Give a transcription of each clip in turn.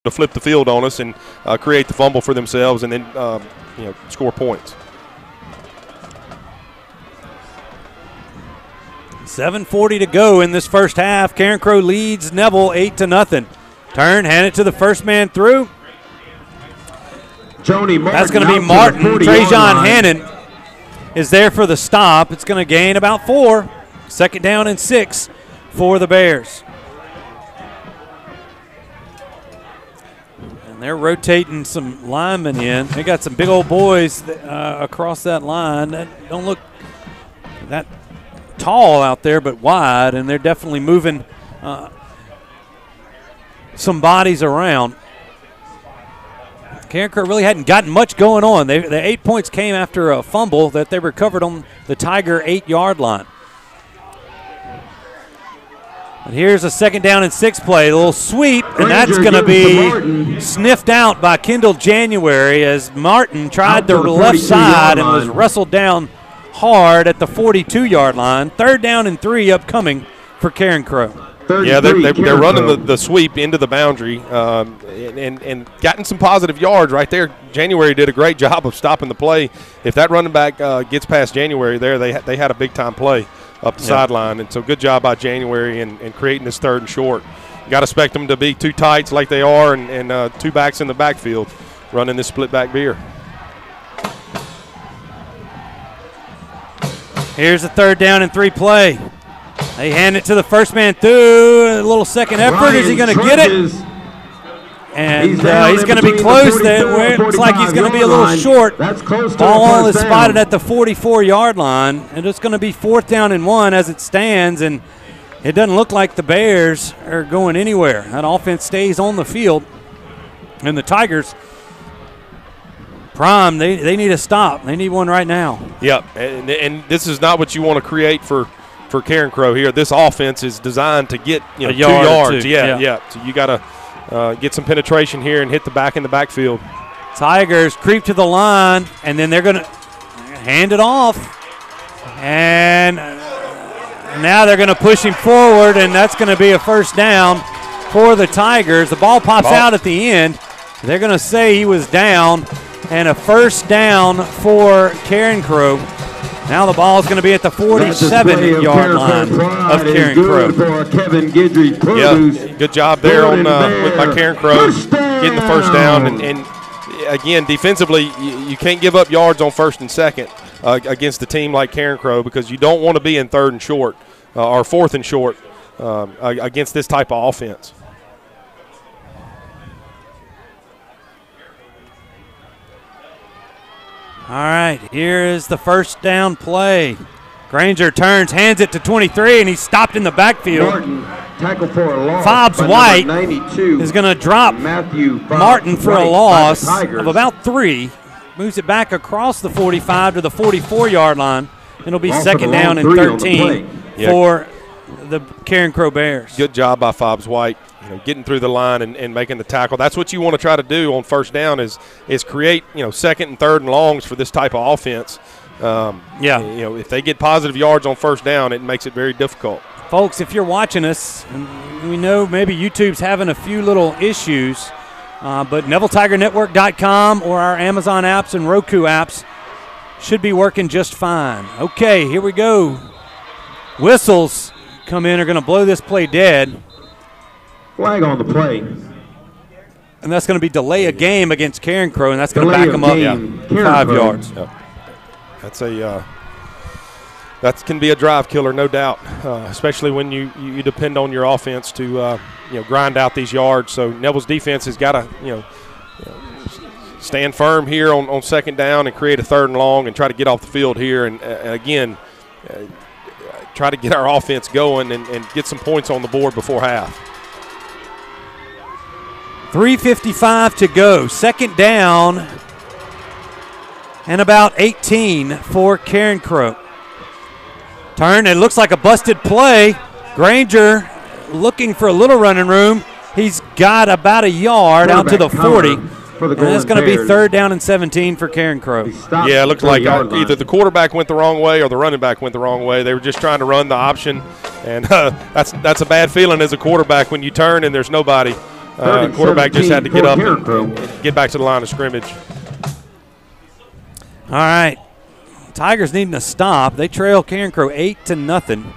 to flip the field on us and create the fumble for themselves and then score points. 7:40 to go in this first half. Carencro leads Neville 8-0. Turn, hand it to the first man through. That's going to be Martin. Trajan Hannon is there for the stop. It's going to gain about 4. Second down and 6 for the Bears. And they're rotating some linemen in. They got some big old boys across that line that don't look that tall out there, but wide, and they're definitely moving some bodies around. Carencro really hadn't gotten much going on. The 8 points came after a fumble that they recovered on the Tiger 8-yard line. And here's a second down and 6 play, a little sweep, and that's going to be sniffed out by Kendall January as Martin tried the left side and was wrestled down hard at the 42-yard line. Third down and 3 upcoming for Carencro. Yeah, they're running the sweep into the boundary and gotten some positive yards right there. January did a great job of stopping the play. If that running back gets past January there, they had a big-time play up the sideline. And so good job by January and creating this third and short. Got to expect them to be two tights like they are and two backs in the backfield running this split-back veer. Here's a third down and 3 play. They hand it to the first man through. A little second effort. Is he going to get it? And he's going to be close. It looks like he's going to be a little short. Ball is spotted at the 44-yard line. And it's going to be 4th down and 1 as it stands. And it doesn't look like the Bears are going anywhere. That offense stays on the field. And the Tigers, prime, they need a stop. They need one right now. Yep, and this is not what you want to create for Carencro here. This offense is designed to get 2 yards. Yeah. So you got to get some penetration here and hit the back in the backfield. Tigers creep to the line, and then they're going to hand it off. And now they're going to push him forward, and that's going to be a first down for the Tigers. The ball pops out at the end. They're going to say he was down, and a first down for Carencro. Now the ball is going to be at the 47-yard line of Carencro. Yeah, good job there with by Carencro getting the first down. And again, defensively, you can't give up yards on first and second against a team like Carencro because you don't want to be in third and short or fourth and short against this type of offense. All right, here is the first down play. Granger turns, hands it to 23, and he's stopped in the backfield. Martin, tackle for a loss. Fobbs White is going to drop Martin for a loss of about 3. Moves it back across the 45 to the 44-yard line. It'll be second down and 13 for the Carencro Bears. Good job by Fobbs White. Getting through the line and making the tackle. That's what you want to try to do on first down is create, second and third and longs for this type of offense. If they get positive yards on first down, it makes it very difficult. Folks, if you're watching us, and we know maybe YouTube's having a few little issues, but NevilleTigerNetwork.com or our Amazon apps and Roku apps should be working just fine. Okay, here we go. Whistles come in, are going to blow this play dead. Flag on the play. And that's going to be delay a game against Carencro, and that's going to back them up 5 yards. Yeah. That can be a drive killer, no doubt, especially when you depend on your offense to grind out these yards. So Neville's defense has got to stand firm here on second down and create a third and long and try to get off the field here and again try to get our offense going and get some points on the board before half. 3:55 to go. Second down and about 18 for Carencro. Turn, it looks like a busted play. Granger looking for a little running room. He's got about a yard out to the 40. And that's going to be third down and 17 for Carencro. Yeah, it looks like either the quarterback went the wrong way or the running back went the wrong way. They were just trying to run the option, and that's a bad feeling as a quarterback when you turn and there's nobody Quarterback just had to get up and get back to the line of scrimmage. All right. Tigers needing a stop. They trail Carencro 8-0.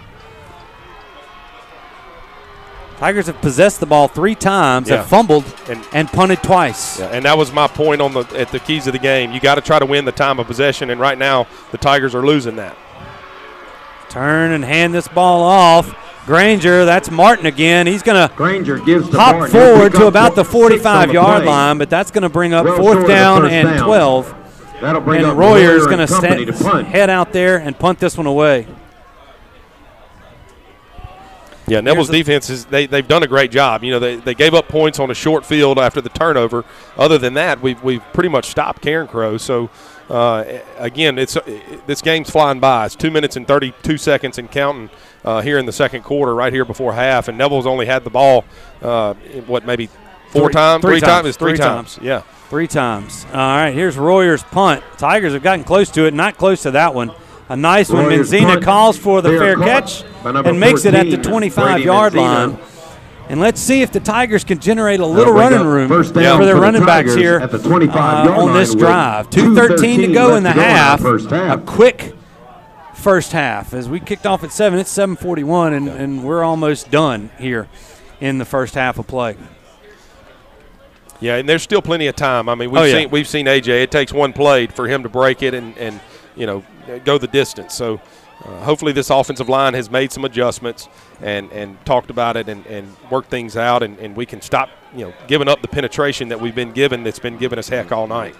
Tigers have possessed the ball 3 times, have fumbled, and punted twice. Yeah, and that was my point at the keys of the game. You got to try to win the time of possession, and right now the Tigers are losing that. Turn and hand this ball off. Granger, that's Martin again. He's going to hop forward to about the 45-yard line, but that's going to bring up 4th down and 12. And Royer's going to head out there and punt this one away. Yeah, Neville's defense they've done a great job. You know, they gave up points on a short field after the turnover. Other than that, we've pretty much stopped Carencro. So again, this game's flying by. It's 2 minutes and 32 seconds and counting here in the second quarter, right here before half. And Neville's only had the ball maybe four times? Three times. Yeah. 3 times. All right, here's Royer's punt. Tigers have gotten close to it, not close to that one. A nice one. Menzina calls for the fair catch and makes it at the 25-yard line. And let's see if the Tigers can generate a little running room for their running backs here on this drive. 2:13 to go in the half. A quick first half. As we kicked off at 7, it's 7:41, and we're almost done here in the first half of play. Yeah, and there's still plenty of time. I mean, we've seen AJ. It takes one play for him to break it and you know, go the distance. So hopefully this offensive line has made some adjustments and talked about it and worked things out, and we can stop, you know, giving up the penetration that we've been given that's been giving us heck all night.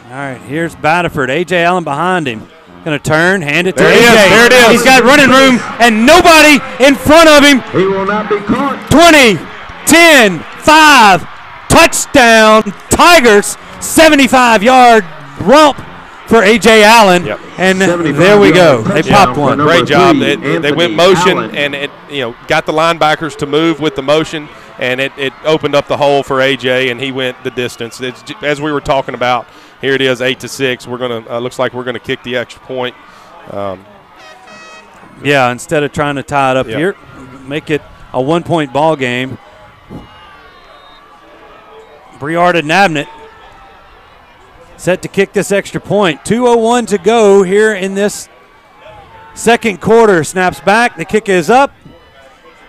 All right, here's Batterford. A.J. Allen behind him. Going to turn, hand it to A.J. There it is. He's got running room and nobody in front of him. He will not be caught. 20, 10, 5, touchdown. Tigers, 75-yard romp for A.J. Allen, and there we go. They popped one. Great job. They went motion, and it got the linebackers to move with the motion, and it opened up the hole for A.J., and he went the distance. As we were talking about, here it is, 8-6. We're gonna looks like we're gonna kick the extra point. Yeah, instead of trying to tie it up here, make it a 1-point ball game. Briard and Nabnett set to kick this extra point. 2:01 to go here in this second quarter. Snaps back. The kick is up,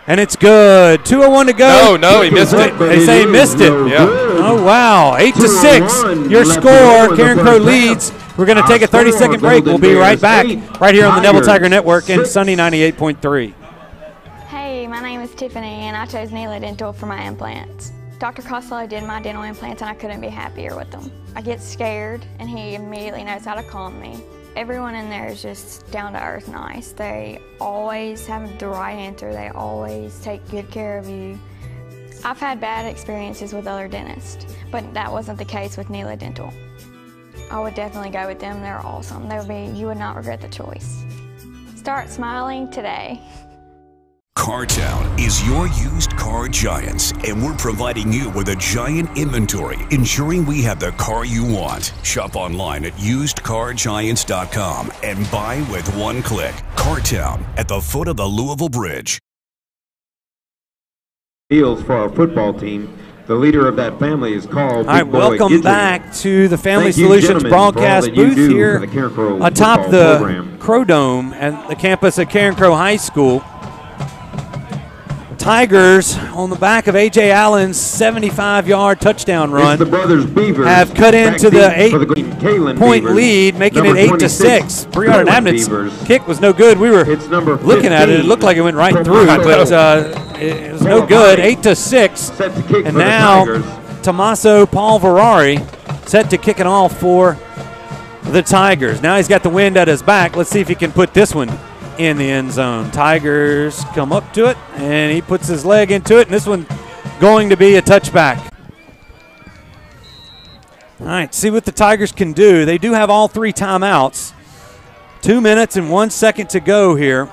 and it's good. 2:01 to go. No, he missed it. They say he missed it. Yeah. Oh, wow. 8-6. Your score. Carencro leads. We're going to take a 30-second break. We'll be right back right here on the Neville Tiger Network and Sunny 98.3. Hey, my name is Tiffany, and I chose Neville Dental for my implants. Dr. Costello did my dental implants, and I couldn't be happier with them. I get scared, and he immediately knows how to calm me. Everyone in there is just down-to-earth nice. They always have the right answer. They always take good care of you. I've had bad experiences with other dentists, but that wasn't the case with Neville Dental. I would definitely go with them. They're awesome. You would not regret the choice. Start smiling today. CarTown is your used car giants, and we're providing you with a giant inventory, ensuring we have the car you want. Shop online at usedcargiants.com and buy with one click. CarTown at the foot of the Louisville Bridge. Deals for our football team. The leader of that family is called. All right, welcome back to the Family Solutions broadcast booth here atop the Crow Dome at the campus at Carencro High School. Tigers, on the back of A.J. Allen's 75-yard touchdown run, have cut into the 8-point lead, making it 8-6. Briard Nabnett's kick was no good. We were looking at it. It looked like it went right through, but it was no good. 8-6. And now Tommaso Polverari set to kick it off for the Tigers. Now he's got the wind at his back. Let's see if he can put this one in the end zone. Tigers come up to it, and he puts his leg into it, and this one going to be a touchback. All right, see what the Tigers can do. They do have all 3 timeouts. 2 minutes and 1 second to go here.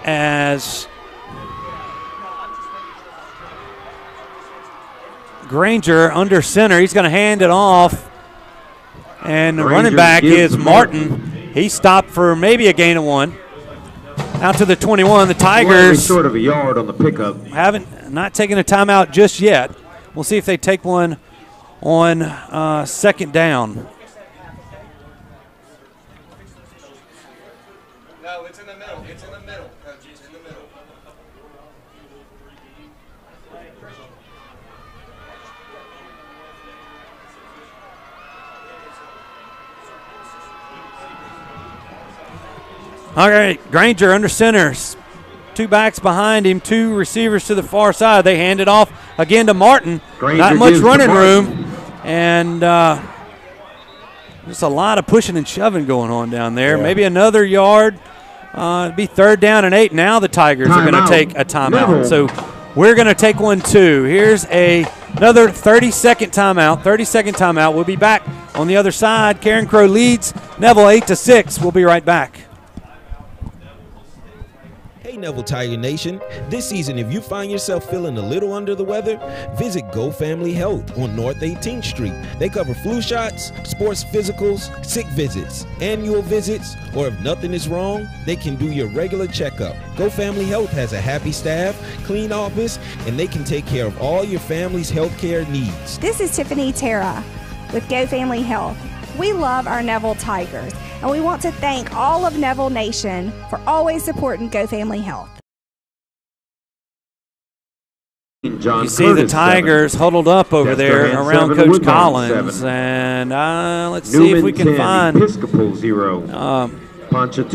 As Granger under center, he's going to hand it off. And the running back is Martin. He stopped for maybe a gain of 1. out to the 21. The Tigers sort of a yard on the pickup. Not taking a timeout just yet. We'll see if they take one on second down. No, it's in the middle. It's in the middle, Coach. It's in the middle. All right, Granger under centers. 2 backs behind him, 2 receivers to the far side. They hand it off again to Martin. Granger not much running room. And just a lot of pushing and shoving going on down there. Yeah. Maybe another yard. It'd be 3rd down and 8. Now the Tigers are going to take a timeout. Neville. So we're going to take one too. Here's another 30-second timeout. 30-second timeout. We'll be back on the other side. Carencro leads Neville 8-6. We'll be right back. Hey Neville Tiger Nation, this season if you find yourself feeling a little under the weather, visit Go Family Health on North 18th Street. They cover flu shots, sports physicals, sick visits, annual visits, or if nothing is wrong, they can do your regular checkup. Go Family Health has a happy staff, clean office, and they can take care of all your family's health care needs. This is Tiffany Terra with Go Family Health. We love our Neville Tigers, and we want to thank all of Neville Nation for always supporting Go Family Health. You see the Tigers huddled up over there around Coach Collins, and let's see if we can find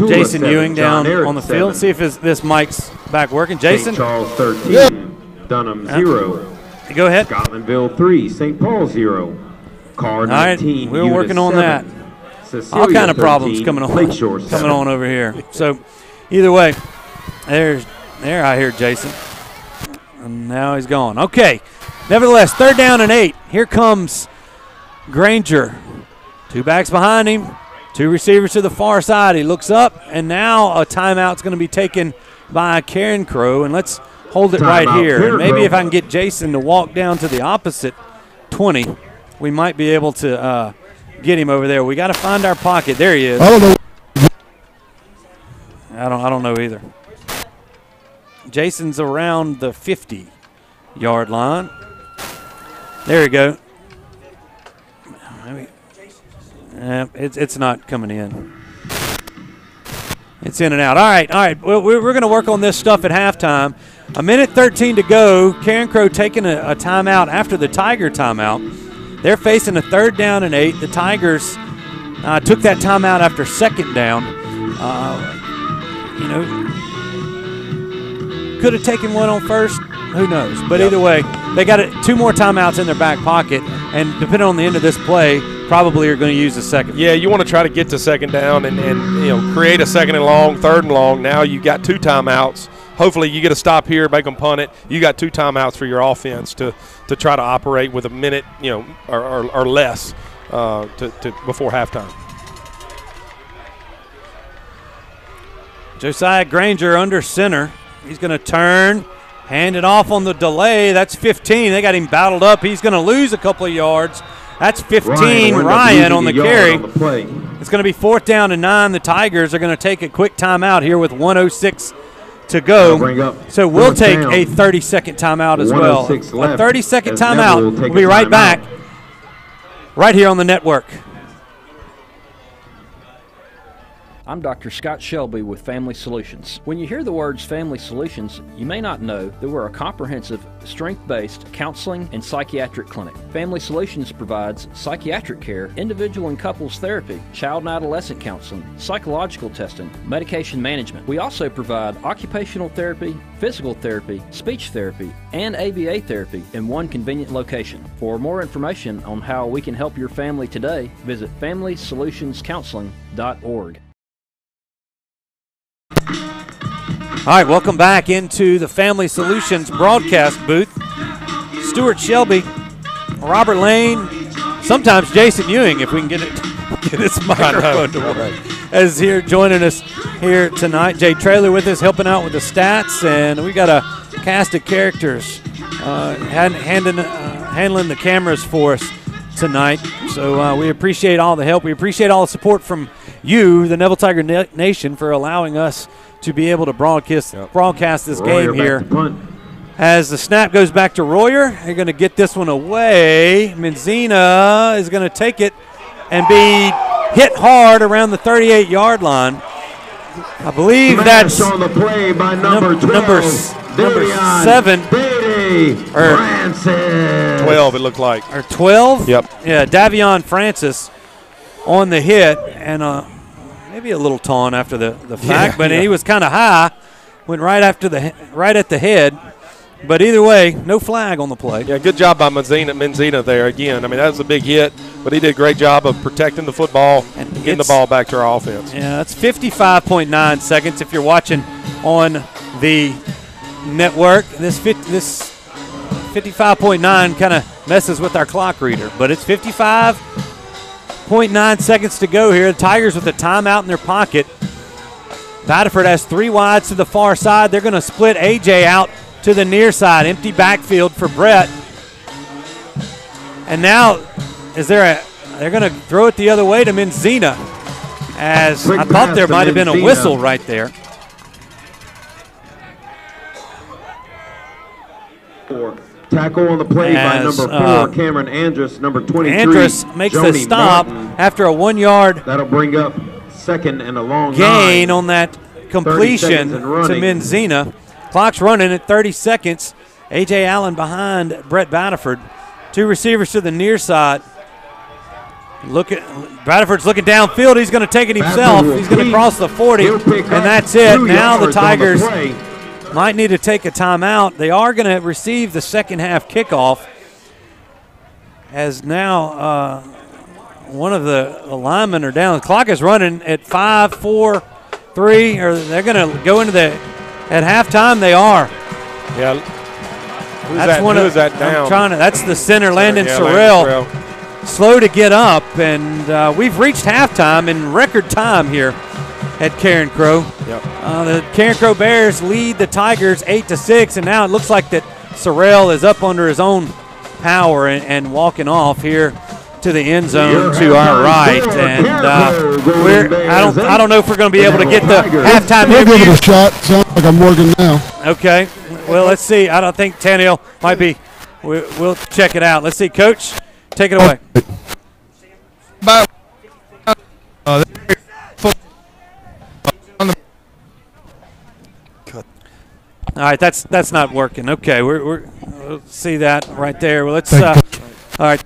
Jason Ewing down on the field. See if this mic's back working. Jason? St. Charles 13, Dunham 0. Go ahead. Scotlandville 3, St. Paul 0. Car 19, we're working on that. Cecilia all kind of 13, problems coming on over here. So either way, there I hear Jason. And now he's gone. Okay. Nevertheless, 3rd down and 8. Here comes Granger. 2 backs behind him. 2 receivers to the far side. He looks up, and now a timeout's going to be taken by Carencro. And let's hold it right here. And maybe if I can get Jason to walk down to the opposite 20, we might be able to get him over there. We got to find our pocket. There he is. I don't know either. Jason's around the 50-yard line. There we go. It's not coming in. It's in and out. All right. Well, we're going to work on this stuff at halftime. 1:13 to go. Carencro taking a timeout after the Tiger timeout. They're facing a 3rd down and 8. The Tigers took that timeout after 2nd down. Could have taken one on first. Who knows? But either way, they got 2 more timeouts in their back pocket, and depending on the end of this play, probably are going to use the second. Yeah, you want to try to get to 2nd down and create a 2nd and long, 3rd and long. Now you got 2 timeouts. Hopefully you get a stop here, make them punt it. You got 2 timeouts for your offense to try to operate with a minute, or less before halftime. Josiah Granger under center. He's going to turn, hand it off on the delay. That's 15. They got him battled up. He's going to lose a couple of yards. That's 15. Ryan on the carry. It's going to be 4th down and 9. The Tigers are going to take a quick timeout here with 1:06 to go. So we'll take a 30-second timeout as well. A 30-second timeout. We'll be right back right here on the network. I'm Dr. Scott Shelby with Family Solutions. When you hear the words Family Solutions, you may not know that we're a comprehensive, strength-based counseling and psychiatric clinic. Family Solutions provides psychiatric care, individual and couples therapy, child and adolescent counseling, psychological testing, medication management. We also provide occupational therapy, physical therapy, speech therapy, and ABA therapy in one convenient location. For more information on how we can help your family today, visit FamilySolutionsCounseling.org. All right, welcome back into the Family Solutions broadcast booth. Stuart Shelby, Robert Lane, sometimes Jason Ewing, if we can get his microphone to work, is here joining us here tonight. Jay Traylor with us, helping out with the stats, and we got a cast of characters handling the cameras for us tonight. So we appreciate all the help. We appreciate all the support from you, the Neville Tiger Nation, for allowing us to be able to broadcast this Royer game back here. to punt. As the snap goes back to Royer, they're going to get this one away. Menzina is going to take it and be hit hard around the 38-yard line. I believe that's on the play by number 12. number 7. Or Francis. 12, it looked like. Or 12? Yep. Yeah, Davion Francis on the hit, and maybe a little taunt after the fact, but he was kind of high, went right at the head. But either way, no flag on the play. Yeah, good job by Menzina there again. I mean, that was a big hit, but he did a great job of protecting the football and getting the ball back to our offense. Yeah, that's 55.9 seconds if you're watching on the network. This 55.9 kind of messes with our clock reader, but it's 55.9 seconds to go here. The Tigers with a timeout in their pocket. Batterford has 3 wides to the far side. They're going to split A.J. out to the near side. Empty backfield for Brett. And now, they're going to throw it the other way to Menzina, as I thought there might have been a whistle right there. Tackle on the play by number 4, Cameron Andrus. Number 23, Andrus makes the stop after a 1 yard. That'll bring up second and a long gain on that completion to Menzina. Clock's running at 30 seconds. A.J. Allen behind Brett Batterford. 2 receivers to the near side. Batterford's looking downfield. He's going to take it himself. He's going to cross the 40, and that's it. Now the Tigers might need to take a timeout. They are going to receive the second half kickoff, as now one of the linemen are down. The clock is running at 5, 4, 3, or they're going to go into the – at halftime, they are. Yeah. Who is that down? That's the center, Landon Sorrell. Slow to get up, and we've reached halftime in record time here at Carencro. Yep. The Carencro Bears lead the Tigers 8-6, and now it looks like that Sorrell is up under his own power and walking off here to the end zone to our right, and I don't know if we're going to be able to get the halftime. We'll give it a shot. Sounds like I'm working now. Okay, well, let's see. I don't think Tannehill might be. We'll check it out. Let's see, Coach, take it away. All right, that's not working. Okay, we'll see that right there. Well, let's. All right.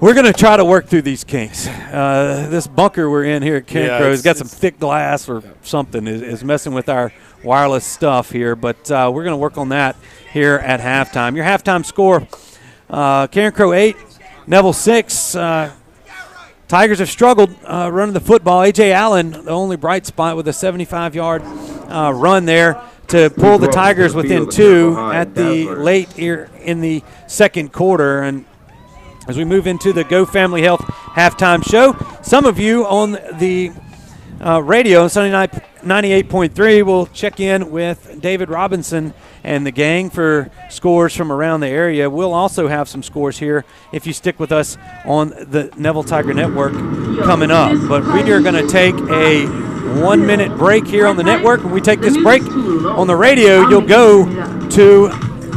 We're going to try to work through these kinks. This bunker we're in here at Carencro has got some thick glass or something, is messing with our wireless stuff here, but we're going to work on that here at halftime. Your halftime score, Carencro 8, Neville 6. Tigers have struggled running the football. A.J. Allen, the only bright spot, with a 75-yard run there to pull the Tigers within 2 at the late here in the second quarter. And as we move into the Go Family Health halftime show, some of you on the radio, Sunday Night 98.3, will check in with David Robinson and the gang for scores from around the area. We'll also have some scores here if you stick with us on the Neville Tiger Network coming up. But we are going to take a 1-minute break here on the network. When we take this break on the radio, you'll go to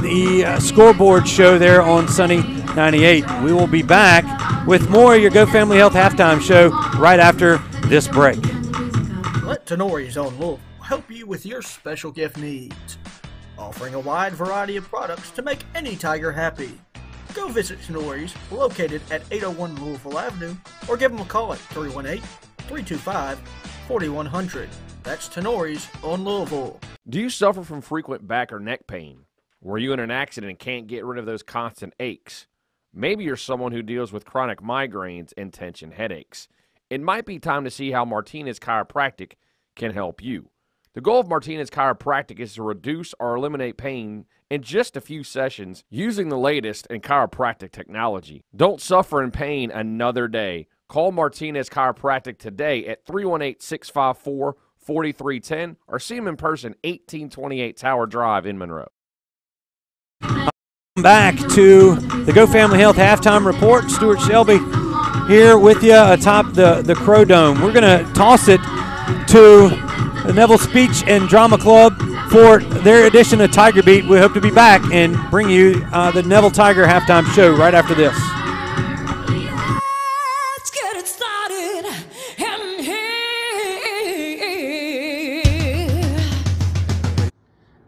the scoreboard show there on Sunny 98. We will be back with more of your Go Family Health halftime show right after this break. Let Tenori's on Louisville help you with your special gift needs, offering a wide variety of products to make any Tiger happy. Go visit Tenori's, located at 801 Louisville Avenue, or give them a call at 318-325-4100. That's Tenori's on Louisville. Do you suffer from frequent back or neck pain? Were you in an accident and can't get rid of those constant aches? Maybe you're someone who deals with chronic migraines and tension headaches. It might be time to see how Martinez Chiropractic can help you. The goal of Martinez Chiropractic is to reduce or eliminate pain in just a few sessions using the latest in chiropractic technology. Don't suffer in pain another day. Call Martinez Chiropractic today at 318-654-4310 or see them in person, 1828 Tower Drive in Monroe. Back to the Go Family Health halftime report. Stuart Shelby here with you atop the Crow Dome. We're going to toss it to the Neville Speech and Drama Club for their edition of Tiger Beat. We hope to be back and bring you the Neville Tiger halftime show right after this. Let's get it started.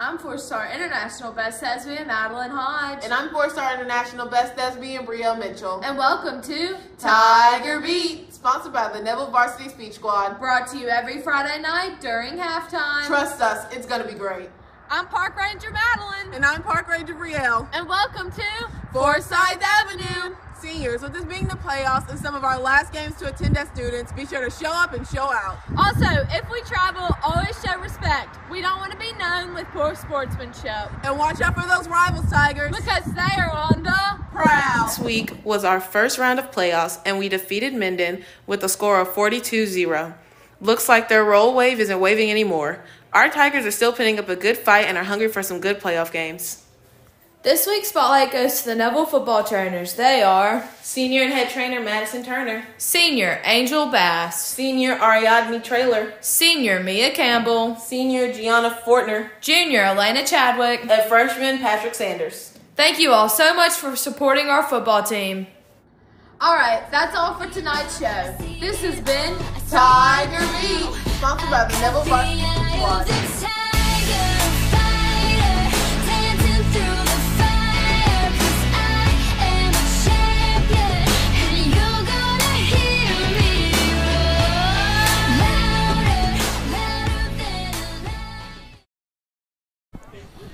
I'm 4-star International Best Thespian Madeline Hodge. And I'm 4-star International Best Thespian Brielle Mitchell. And welcome to Tiger Beat, sponsored by the Neville Varsity Speech Squad. Brought to you every Friday night during halftime. Trust us, it's going to be great. I'm Park Ranger Madeline. And I'm Park Ranger Brielle. And welcome to Forsyth Avenue. Seniors, with this being the playoffs and some of our last games to attend as students, be sure to show up and show out. Also, if we travel, always show respect. We don't want to be known with poor sportsmanship. And watch out for those rivals, Tigers. Because they are on the prowl. This week was our first round of playoffs, and we defeated Minden with a score of 42-0. Looks like their roll wave isn't waving anymore. Our Tigers are still putting up a good fight and are hungry for some good playoff games. This week's spotlight goes to the Neville football trainers. They are Senior and head trainer Madison Turner, Senior Angel Bass, Senior Ariadne Trailer, Senior Mia Campbell, Senior Gianna Fortner, Junior Elena Chadwick, and Freshman Patrick Sanders. Thank you all so much for supporting our football team. Alright, that's all for tonight's show. This has been Tiger Beat, sponsored by the Neville Varsity Squad.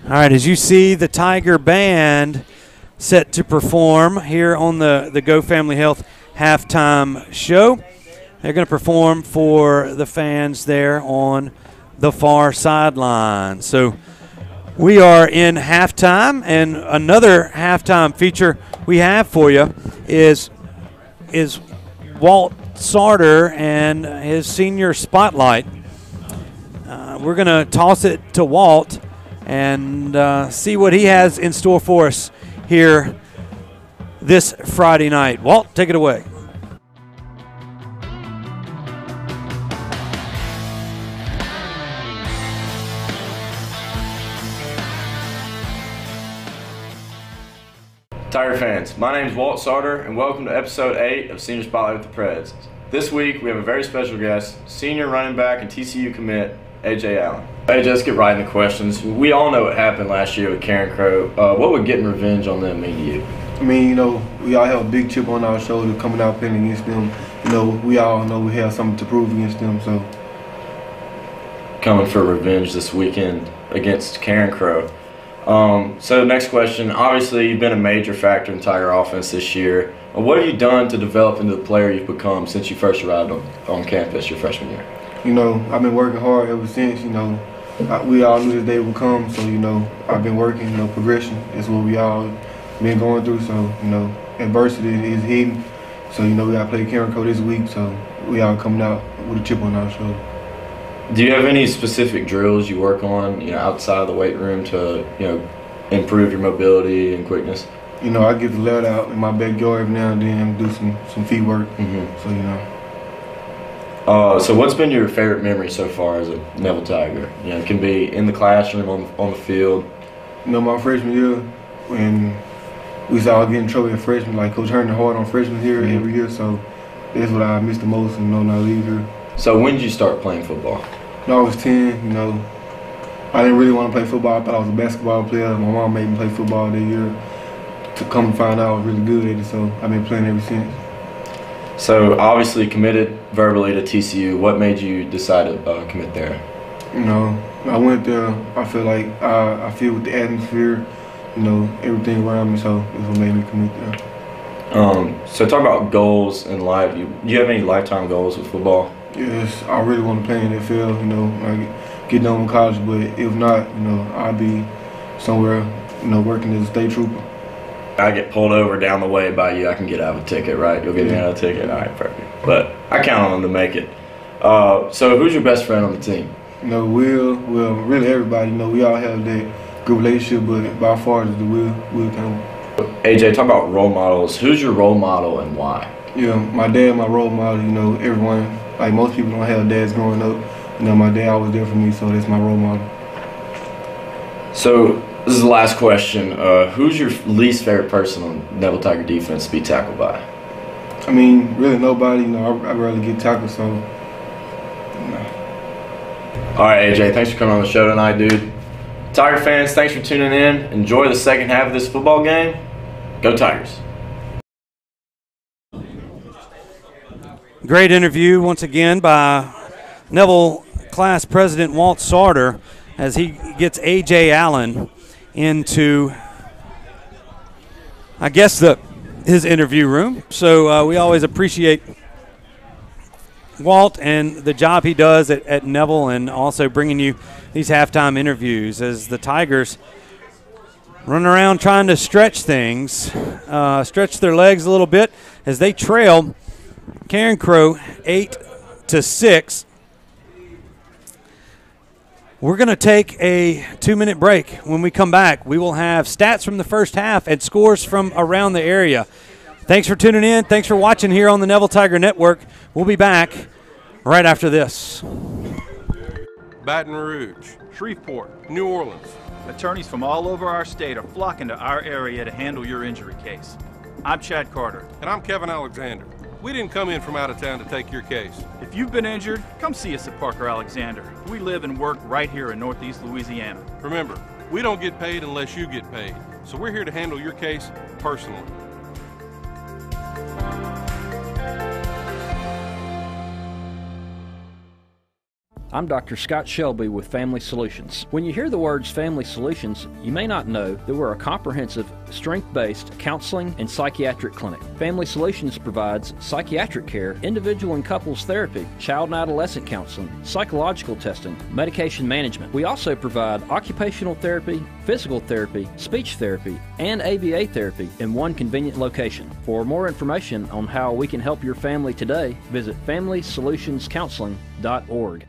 All right, as you see the Tiger Band set to perform here on the Go Family Health halftime show. They're going to perform for the fans there on the far sideline. So we are in halftime, and another halftime feature we have for you is Walt Sarter and his senior spotlight. We're going to toss it to Walt and see what he has in store for us here this Friday night. Walt, take it away. Tiger fans, my name is Walt Sarter, and welcome to episode 8 of Senior Spotlight with the Preds. This week we have a very special guest, senior running back and TCU commit, AJ Allen. AJ, let's get right into questions. We all know what happened last year with Carencro. What would getting revenge on them mean to you? I mean, you know, we all have a big chip on our shoulder coming out playing against them. You know, we all know we have something to prove against them, so. Coming for revenge this weekend against Carencro. So next question, obviously you've been a major factor in Tiger offense this year. What have you done to develop into the player you've become since you first arrived on campus your freshman year? You know, I've been working hard ever since, you know. We all knew this day would come, so, you know, I've been working, you know, progression is what we all been going through, so, you know, adversity is hidden. So, you know, we got to play Carencro this week, so we all coming out with a chip on our shoulder. Do you have any specific drills you work on, you know, outside of the weight room to, you know, improve your mobility and quickness? You know, I get the lead out in my backyard every now and then, do some feet work, so, you know. So what's been your favorite memory so far as a Neville Tiger? You know, it can be in the classroom, on the field. You know, my freshman year, when we was all getting in trouble at freshman, like Coach Herndon hard on freshmen here every year, so that's what I miss the most, you know, when I leave here. So when did you start playing football? When I was 10, you know, I didn't really want to play football. I thought I was a basketball player. My mom made me play football that year to come and find out I was really good at it, so I've been playing ever since. So obviously committed verbally to TCU. What made you decide to commit there? You know, I went there. I feel like I feel with the atmosphere, you know, everything around me. So that's what made me commit there. So talk about goals in life. Do you have any lifetime goals with football? Yes, I really want to play in the NFL. You know, like get done with college. But if not, you know, I'll be somewhere, you know, working as a state trooper. I get pulled over down the way by you, I can get out of a ticket, right? You'll get me out of a ticket? All right, perfect. But I count on them to make it. So who's your best friend on the team? You know, Will, really everybody. You know, we all have that good relationship, but by far it's the Will Campbell. AJ, talk about role models. Who's your role model and why? Yeah, my dad, my role model. You know, everyone like most people don't have dads growing up. You know, my dad was there for me, so that's my role model. So this is the last question. Who's your least favorite person on Neville Tiger defense to be tackled by? I mean, really nobody. You know, I rarely get tackled, so. All right, AJ, thanks for coming on the show tonight, dude. Tiger fans, thanks for tuning in. Enjoy the second half of this football game. Go Tigers. Great interview once again by Neville class president Walt Sarter as he gets A.J. Allen into, I guess, his interview room. So we always appreciate Walt and the job he does at Neville, and also bringing you these halftime interviews as the Tigers run around trying to stretch things, stretch their legs a little bit as they trail Carencro 8-6. We're going to take a 2-minute break. When we come back, we will have stats from the first half and scores from around the area. Thanks for tuning in. Thanks for watching here on the Neville Tiger Network. We'll be back right after this. Baton Rouge, Shreveport, New Orleans. Attorneys from all over our state are flocking to our area to handle your injury case. I'm Chad Carter. And I'm Kevin Alexander. We didn't come in from out of town to take your case. If you've been injured, come see us at Parker Alexander. We live and work right here in Northeast Louisiana. Remember, we don't get paid unless you get paid. So we're here to handle your case personally. I'm Dr. Scott Shelby with Family Solutions. When you hear the words Family Solutions, you may not know that we're a comprehensive, strength-based counseling and psychiatric clinic. Family Solutions provides psychiatric care, individual and couples therapy, child and adolescent counseling, psychological testing, medication management. We also provide occupational therapy, physical therapy, speech therapy, and ABA therapy in one convenient location. For more information on how we can help your family today, visit FamilySolutionsCounseling.org.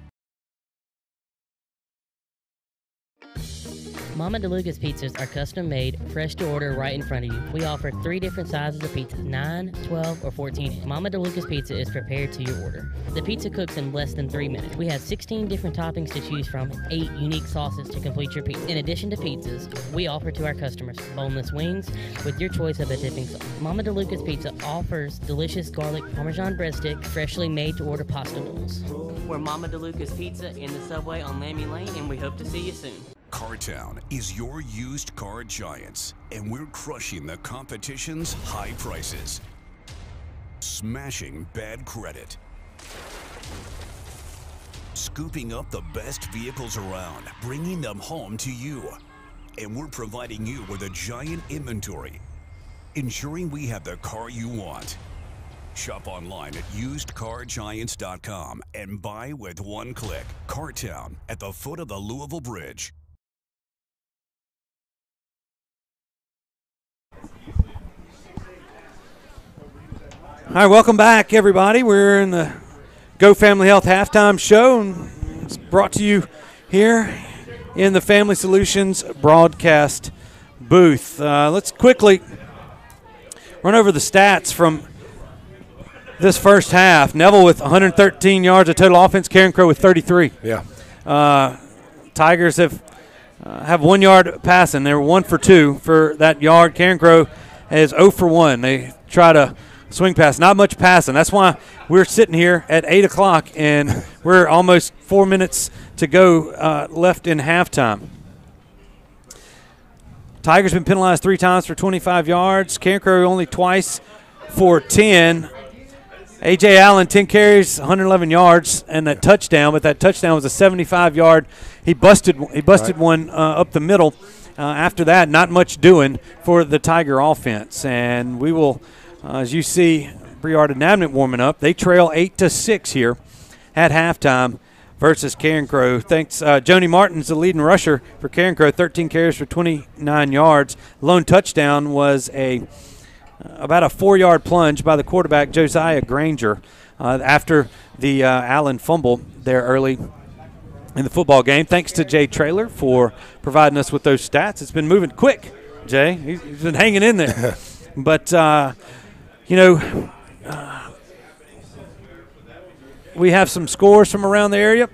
Mama DeLuca's pizzas are custom made, fresh to order right in front of you. We offer 3 different sizes of pizza, 9, 12, or 14. Mama DeLuca's pizza is prepared to your order. The pizza cooks in less than 3 minutes. We have 16 different toppings to choose from, 8 unique sauces to complete your pizza. In addition to pizzas, we offer to our customers boneless wings with your choice of a dipping sauce. Mama DeLuca's Pizza offers delicious garlic Parmesan breadstick, freshly made to order pasta noodles. We're Mama DeLuca's Pizza in the subway on Lammy Lane, and we hope to see you soon. CarTown is your used car giants, and we're crushing the competition's high prices. Smashing bad credit. Scooping up the best vehicles around, bringing them home to you. And we're providing you with a giant inventory, ensuring we have the car you want. Shop online at usedcargiants.com and buy with one click. CarTown at the foot of the Louisville Bridge. All right, welcome back, everybody. We're in the Go Family Health halftime show, and it's brought to you here in the Family Solutions broadcast booth. Let's quickly run over the stats from this first half. Neville with 113 yards of total offense, Carencro with 33. Yeah. Tigers have 1 yard passing. They're 1 for 2 for that yard. Carencro is 0 for 1. They try to swing pass, not much passing. That's why we're sitting here at 8 o'clock, and we're almost 4 minutes to go left in halftime. Tigers been penalized 3 times for 25 yards. Carencro only twice for 10. A.J. Allen, 10 carries, 111 yards, and that touchdown, but that touchdown was a 75-yard. He busted one up the middle. After that, not much doing for the Tiger offense. And we will, as you see, Briard and Nabnett warming up. They trail 8-6 here at halftime versus Carencro. Thanks, Joni Martin's the leading rusher for Carencro, 13 carries for 29 yards. Lone touchdown was about a 4-yard plunge by the quarterback, Josiah Granger, after the Allen fumble there early in the football game. Thanks to Jay Traylor for providing us with those stats. It's been moving quick, Jay. He's been hanging in there. But, we have some scores from around the area.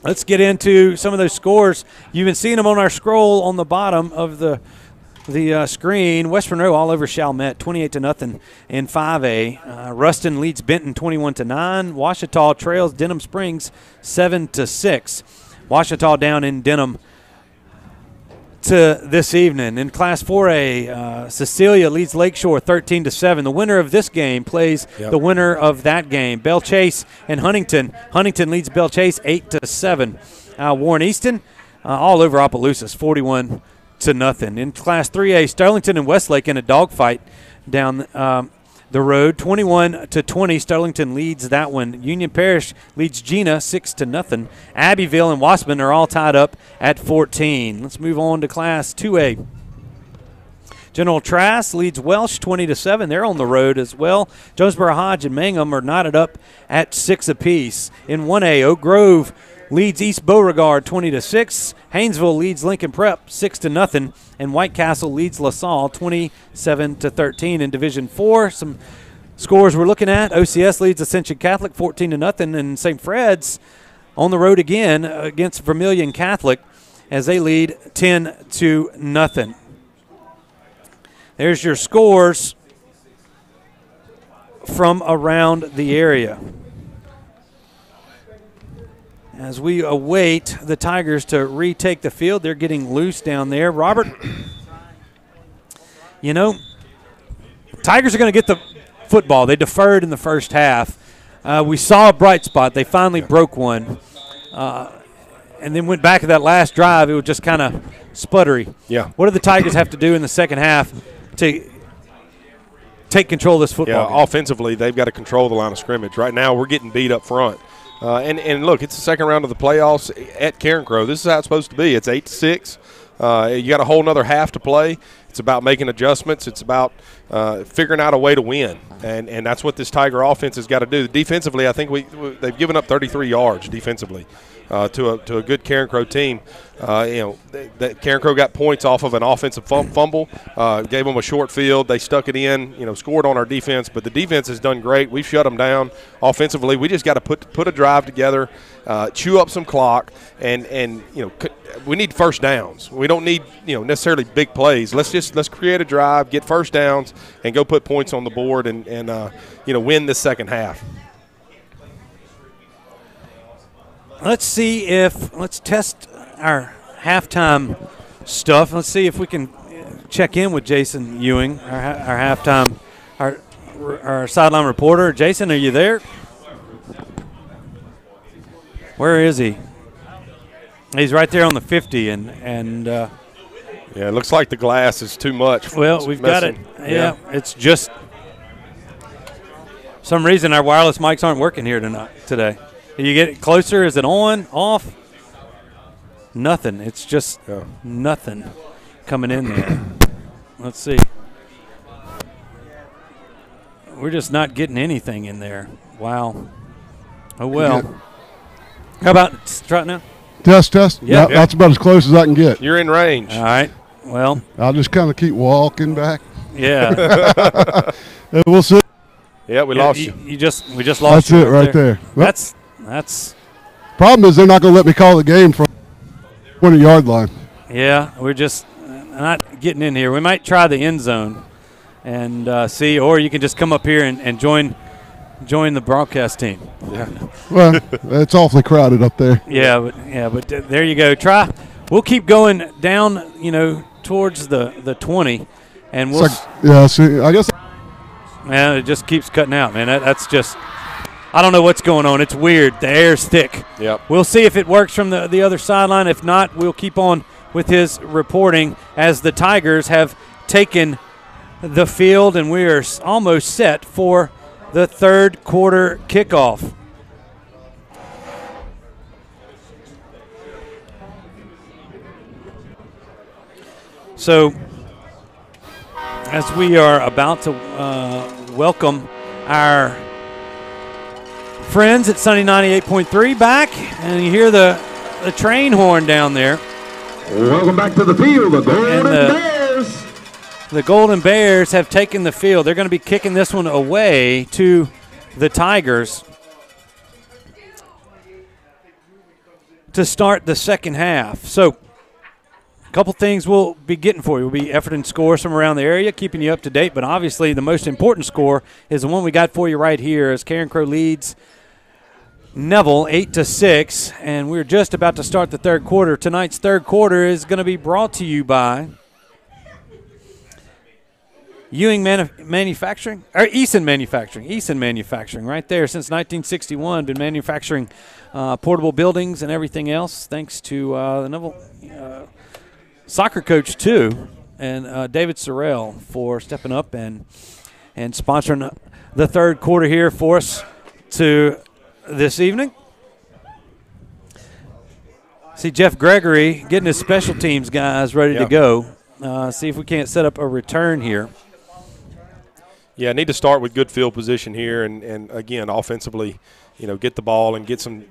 Let's get into some of those scores. You've been seeing them on our scroll on the bottom of the screen. West Monroe all over Chalmette, 28-0 in 5A. Ruston leads Benton 21-9. Ouachita trails Denham Springs 7-6. Ouachita down in Denham to this evening. In Class 4A, Cecilia leads Lakeshore 13-7. The winner of this game plays the winner of that game. Belle Chase and Huntington. Huntington leads Belle Chase 8-7. Warren Easton all over Opelousas 41-0. In Class 3A, Sterlington and Westlake in a dogfight down the road, 21-20. Sterlington leads that one. Union Parish leads Gina 6-0. Abbeville and Wasserman are all tied up at 14. Let's move on to Class 2A. General Trask leads Welsh 20-7. They're on the road as well. Jonesboro Hodge and Mangum are knotted up at 6 apiece. In 1A, Oak Grove leads East Beauregard 20-6. Haynesville leads Lincoln Prep 6-0, and White Castle leads LaSalle 27-13. In Division 4, some scores we're looking at. OCS leads Ascension Catholic 14-0, and St. Fred's on the road again against Vermilion Catholic as they lead 10-0. There's your scores from around the area. As we await the Tigers to retake the field, they're getting loose down there. Robert, you know, Tigers are going to get the football. They deferred in the first half. We saw a bright spot. They finally broke one. And then went back to that last drive. It was just kind of sputtery. Yeah. What do the Tigers have to do in the second half to take control of this football game? Offensively, they've got to control the line of scrimmage. Right now, we're getting beat up front. And look, it's the second round of the playoffs at Carencro. This is how it's supposed to be. It's 8-6. You got a whole another half to play. It's about making adjustments. It's about figuring out a way to win, and that's what this Tiger offense has got to do. Defensively, I think they've given up 33 yards defensively to a good Carencro team. That Carencro got points off of an offensive fumble, gave them a short field. They stuck it in, scored on our defense. But the defense has done great. We've shut them down offensively. We just got to put a drive together, chew up some clock, and we need first downs. We don't need necessarily big plays. Let's create a drive, get first downs, and go put points on the board and win this second half. Let's test our halftime stuff. Let's see if we can check in with Jason Ewing, our halftime, our sideline reporter. Jason, are you there? Where is he? He's right there on the 50, and yeah, it looks like the glass is too much. Well, we've got it. Yeah, it's just some reason our wireless mics aren't working here today. You get it closer. Is it on, off? Nothing. It's just nothing coming in there. Let's see. We're just not getting anything in there. Wow. Oh, well. How about try it now? Test. Yeah, that's about as close as I can get. You're in range. All right. Well. I'll just kind of keep walking back. Yeah. We'll see. Yeah, we lost you. We just lost That's you. That's it right there. Well, That's problem is they're not going to let me call the game from 20-yard line. Yeah, we're just not getting in here. We might try the end zone and see, or you can just come up here and join the broadcast team. Yeah. Well, it's awfully crowded up there. Yeah, but there you go. We'll keep going down, towards the 20, and we'll. See, I guess. Yeah, it just keeps cutting out, man. That's just. I don't know what's going on. It's weird. The air's thick. Yep. We'll see if it works from the other sideline. If not, we'll keep on with his reporting as the Tigers have taken the field, and we are almost set for the third quarter kickoff. So, as we are about to welcome our friends at Sunny 98.3 back, and you hear the train horn down there. Welcome back to the field, the Golden Bears. The Golden Bears have taken the field. They're going to be kicking this one away to the Tigers to start the second half. So a couple things we'll be getting for you. We'll be effort and scores from around the area, keeping you up to date. But obviously the most important score is the one we got for you right here as Carencro leads Neville 8-6. And we're just about to start the third quarter. Tonight's third quarter is going to be brought to you by Ewing Manufacturing, or Eason Manufacturing, right there since 1961. Been manufacturing portable buildings and everything else, thanks to the Neville soccer coach too, and David Sorrell for stepping up and sponsoring the third quarter here for us to this evening. See Jeff Gregory getting his special teams guys ready to go. See if we can't set up a return here. Yeah, need to start with good field position here, and again, offensively, get the ball and get some,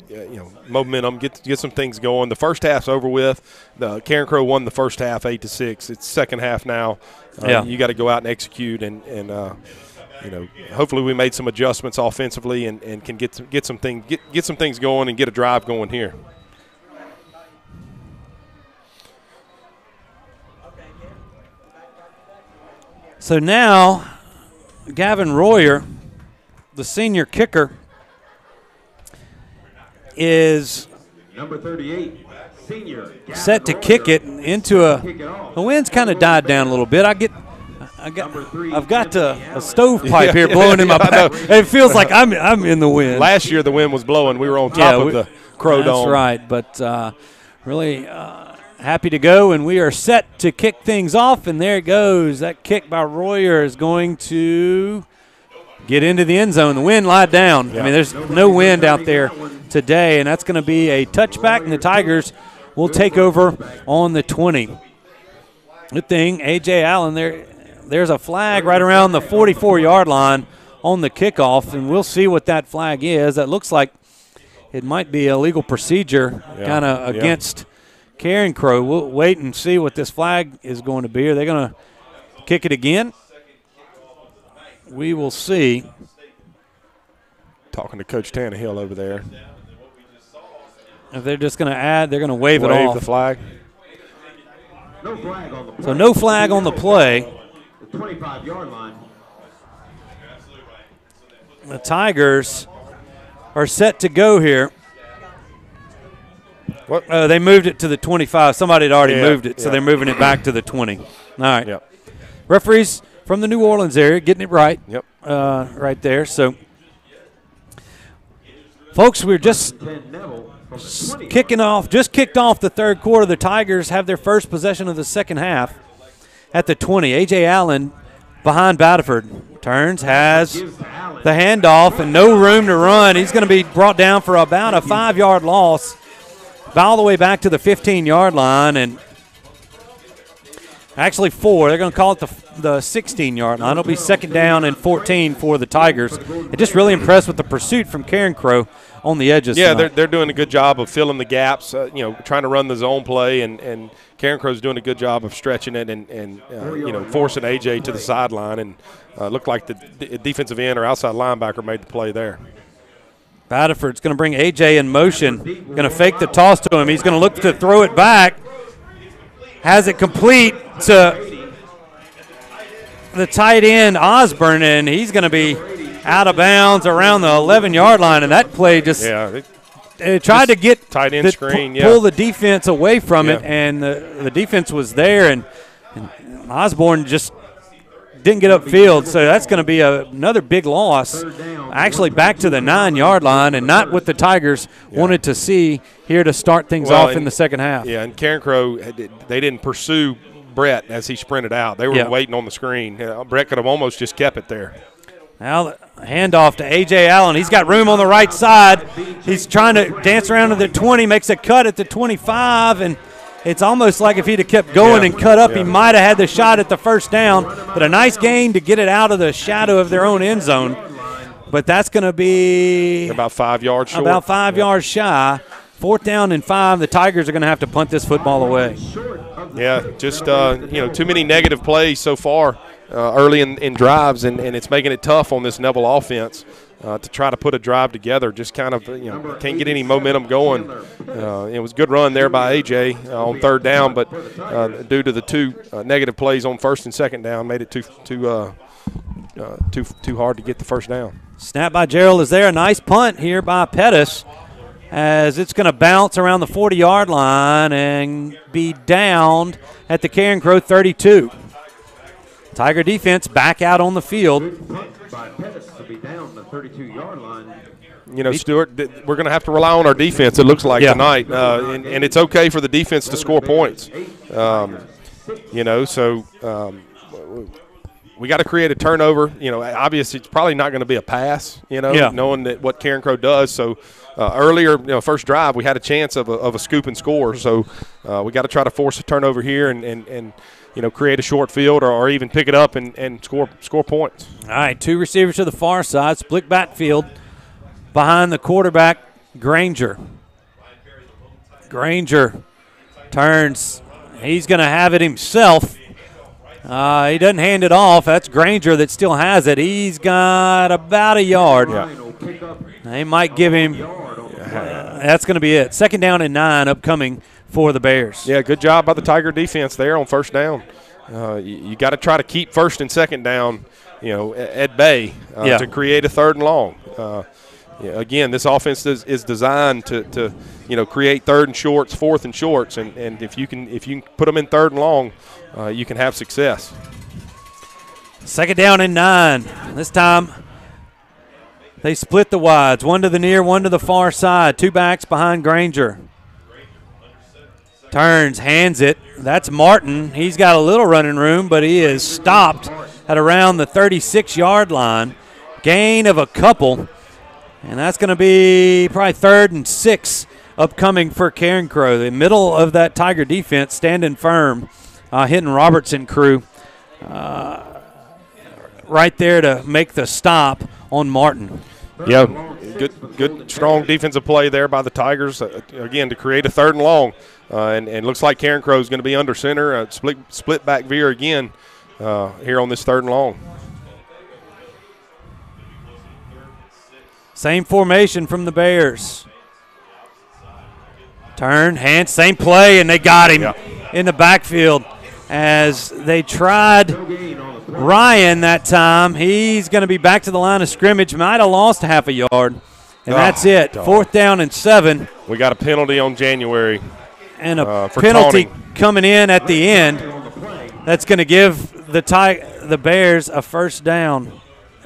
momentum, get some things going. The first half's over with. The Carencro won the first half 8-6. It's second half now. You got to go out and execute, and hopefully we made some adjustments offensively and can get some things going and get a drive going here. So now Gavin Royer, the senior kicker, is number 38, senior, set to kick it into the wind's kind of died down a little bit. I've got a stovepipe here blowing in my back. It feels like I'm in the wind. Last year the wind was blowing. We were on top of the Crow Dome. That's right, but really happy to go, and we are set to kick things off, and there it goes. That kick by Royer is going to get into the end zone. The wind lied down. I mean, there's no wind out there today, and that's going to be a touchback, and the Tigers will take over on the 20. Good thing, A.J. Allen, there's a flag right around the 44-yard line on the kickoff, and we'll see what that flag is. That looks like it might be a legal procedure kind of against Carencro. We'll wait and see what this flag is going to be. Are they going to kick it again? We will see. Talking to Coach Tannehill over there. If they're just going to add, they're going to wave it off. The flag. No flag on the play. So no flag on the play. The 25-yard line. The Tigers are set to go here. What? They moved it to the 25. Somebody had already moved it, so they're moving it back to the 20. All right. Yep. Referees from the New Orleans area getting it right. Yep. Right there. So, folks, we're just kicked off the third quarter. The Tigers have their first possession of the second half at the 20. A.J. Allen behind Batterford. Turns, has the handoff, and no room to run. He's going to be brought down for about a 5-yard loss, all the way back to the 15-yard line, and actually 4. They're going to call it the 16-yard line. It'll be second down and 14 for the Tigers. And just really impressed with the pursuit from Carencro on the edges. Yeah, they're doing a good job of filling the gaps, trying to run the zone play, and Carencro's doing a good job of stretching it and forcing A.J. to the sideline, and looked like the defensive end or outside linebacker made the play there. Batterford's going to bring A.J. in motion, going to fake the toss to him. He's going to look to throw it back. Has it complete to the tight end, Osborne, and he's going to be out of bounds around the 11-yard line. And that play just they tried to get tight end screen, pull the defense away from it, and the defense was there, and Osborne just didn't get upfield, so that's going to be another big loss, actually back to the 9-yard line, and not what the Tigers wanted to see here to start things off in the second half. Yeah, and Carencro, they didn't pursue Brett as he sprinted out. They were waiting on the screen. Brett could have almost just kept it there. Now the handoff to A.J. Allen. He's got room on the right side. He's trying to dance around to the 20, makes a cut at the 25, and it's almost like if he'd have kept going and cut up, he might have had the shot at the first down. But a nice gain to get it out of the shadow of their own end zone. But that's going to be about 5 yards short. About 5 yards shy. 4th down and 5. The Tigers are going to have to punt this football away. Yeah, just too many negative plays so far early in drives, and it's making it tough on this Neville offense. to try to put a drive together. Just kind of, can't get any momentum going. It was a good run there by A.J. On third down, but due to the two negative plays on first and second down, made it too hard to get the first down. Snap by Gerald is there. A nice punt here by Pettis, as it's going to bounce around the 40-yard line and be downed at the Carencro 32. Tiger defense back out on the field. By Pettis to be down the 32-yard line. Stuart, we're going to have to rely on our defense, it looks like, tonight. And it's okay for the defense to score points. We got to create a turnover. Obviously it's probably not going to be a pass, knowing that what Carencro does. So earlier, first drive, we had a chance of a scoop and score. So we got to try to force a turnover here and create a short field or even pick it up and score points. All right, two receivers to the far side, split backfield behind the quarterback, Granger. Granger turns. He's going to have it himself. He doesn't hand it off. That's Granger that still has it. He's got about a yard. They might give him. That's going to be it. 2nd down and 9 upcoming for the Bears. Yeah, good job by the Tiger defense there on first down. You got to try to keep first and second down, at bay to create a 3rd and long. Again, this offense is designed to create 3rd and shorts, 4th and shorts, and if you can put them in 3rd and long, you can have success. 2nd down and 9. This time they split the wides, one to the near, one to the far side. Two backs behind Granger. Turns, hands it. That's Martin. He's got a little running room, but he is stopped at around the 36-yard line. Gain of a couple, and that's going to be probably 3rd and 6 upcoming for Carencro. The middle of that Tiger defense standing firm, hitting Robertson crew right there to make the stop on Martin. Yeah, good, strong defensive play there by the Tigers, again, to create a 3rd and long. And looks like Carencro is going to be under center, split back veer again here on this 3rd and long. Same formation from the Bears. Turn, hand, same play, and they got him in the backfield as they tried Ryan that time. He's going to be back to the line of scrimmage, might have lost half a yard, and that's it. 4th down and 7. We got a penalty on January. And a penalty coming in at the end that's going to give the Bears a 1st down,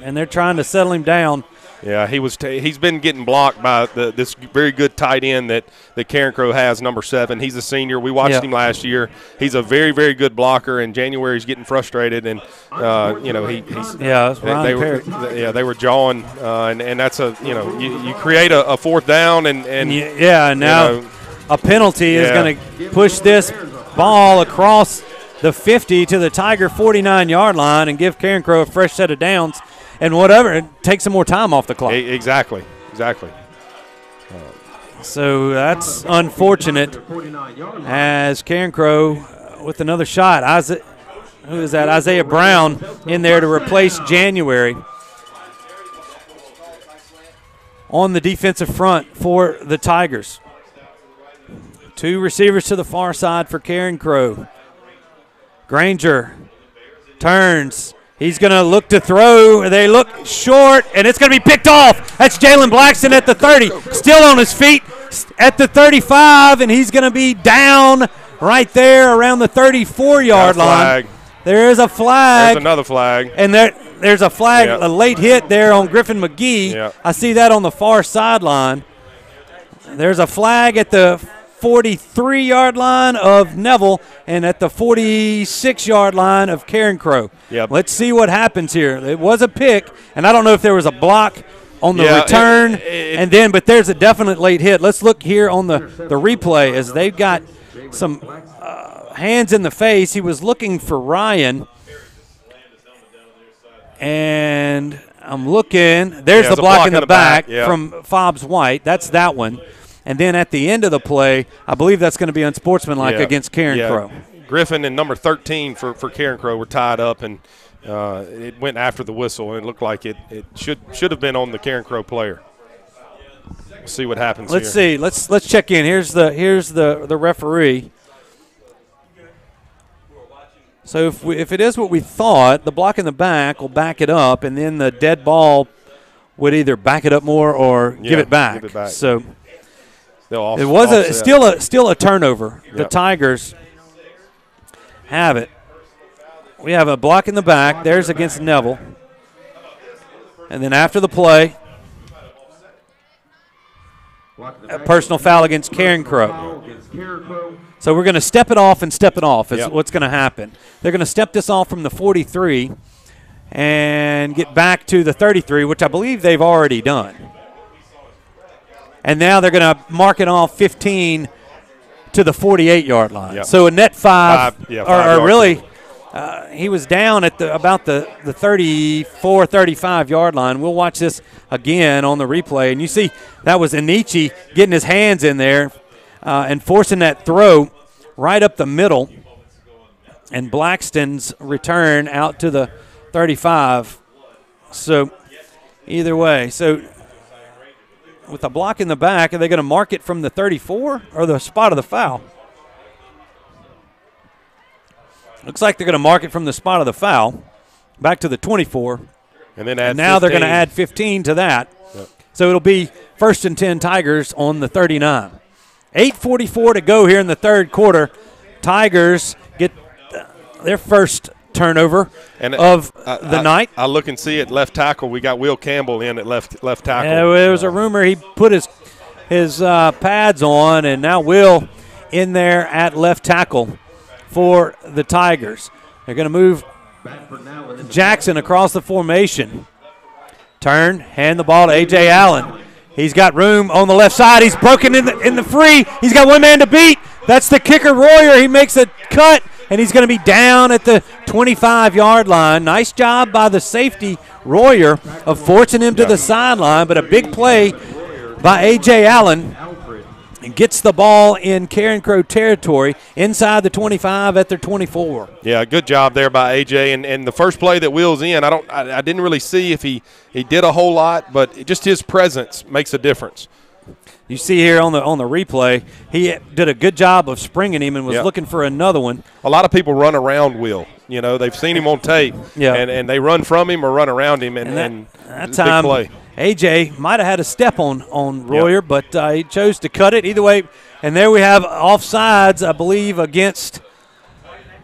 and they're trying to settle him down. Yeah, he's been getting blocked by this very good tight end that Carencro has, number 7. He's a senior. We watched him last year. He's a very, very good blocker, and January's getting frustrated, and they were jawing, and that's you create a 4th down and now a penalty is going to push this ball across the 50 to the Tiger 49-yard line and give Carencro a fresh set of downs. And whatever, take some more time off the clock. Exactly. So that's unfortunate as Carencro with another shot. Who is that? Isaiah Brown in there to replace January on the defensive front for the Tigers. Two receivers to the far side for Carencro. Granger turns. He's going to look to throw. They look short, and it's going to be picked off. That's Jalen Blackston at the 30. Still on his feet at the 35, and he's going to be down right there around the 34-yard line. There is a flag. There's another flag. And there's a flag, a late hit there on Griffin McGee. Yeah. I see that on the far sideline. There's a flag at the 43-yard line of Neville and at the 46-yard line of Carencro. Yep. Let's see what happens here. It was a pick, and I don't know if there was a block on the return, but there's a definite late hit. Let's look here on the replay as they've got some hands in the face. He was looking for Ryan, and I'm looking. There's the block in the back from Fobbs White. That's that one. And then at the end of the play, I believe that's going to be unsportsmanlike against Carencro. Yeah. Griffin and number 13 for Carencro were tied up, and It went after the whistle, and it looked like it should have been on the Carencro player. We'll see what happens. Let's here. see. Let's check in. Here's the referee. So if it is what we thought, the block in the back will back it up, and then the dead ball would either back it up more or give it back. Give it back. So it was still a turnover. Yep. The Tigers have it. We have a block in the back. There's against Neville. And then after the play, a personal foul against Carencro. So we're going to step it off is what's going to happen. They're going to step this off from the 43 and get back to the 33, which I believe they've already done. And now they're going to mark it off 15 to the 48-yard line. Yep. So a net five yards. Really, he was down at about the 34, 35-yard line. We'll watch this again on the replay. And you see that was Anichi getting his hands in there and forcing that throw right up the middle. And Blackston's return out to the 35. So either way. So with a block in the back, are they going to mark it from the 34 or the spot of the foul? Looks like they're going to mark it from the spot of the foul back to the 24. And then add now 15. They're going to add 15 to that. Yep. So it'll be 1st and 10 Tigers on the 39. 8:44 to go here in the third quarter. Tigers get their first turnover of the night. I look and see at left tackle. We got Will Campbell in at left tackle. Yeah, there was a rumor he put his pads on, and now Will in there at left tackle for the Tigers. They're going to move Jackson across the formation. Turn, hand the ball to A.J. Allen. He's got room on the left side. He's broken in the free. He's got one man to beat. That's the kicker, Royer. He makes a cut, and he's going to be down at the 25-yard line. Nice job by the safety, Royer, of forcing him to the sideline, but a big play by A.J. Allen. And gets the ball in Carencro territory inside the 25 at their 24. Yeah, good job there by A.J. And the first play that Will's in, I didn't really see if he did a whole lot, but just his presence makes a difference. You see here on the replay, he did a good job of springing him and was looking for another one. A lot of people run around Will. You know, they've seen him on tape, and they run from him or run around him, and that time, big play. A.J. might have had a step on Royer, but he chose to cut it. Either way, and there we have offsides, I believe, against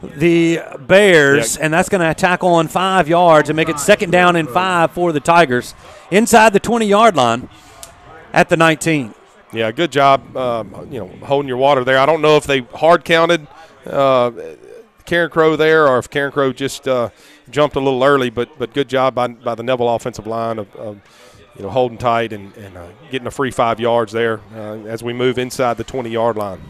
the Bears, and that's going to tackle on 5 yards and make it 2nd down and 5 for the Tigers inside the 20-yard line at the 19. Yeah, good job, holding your water there. I don't know if they hard counted Carencro there or if Carencro just jumped a little early, but good job by the Neville offensive line of holding tight and getting a free 5 yards there as we move inside the 20-yard line.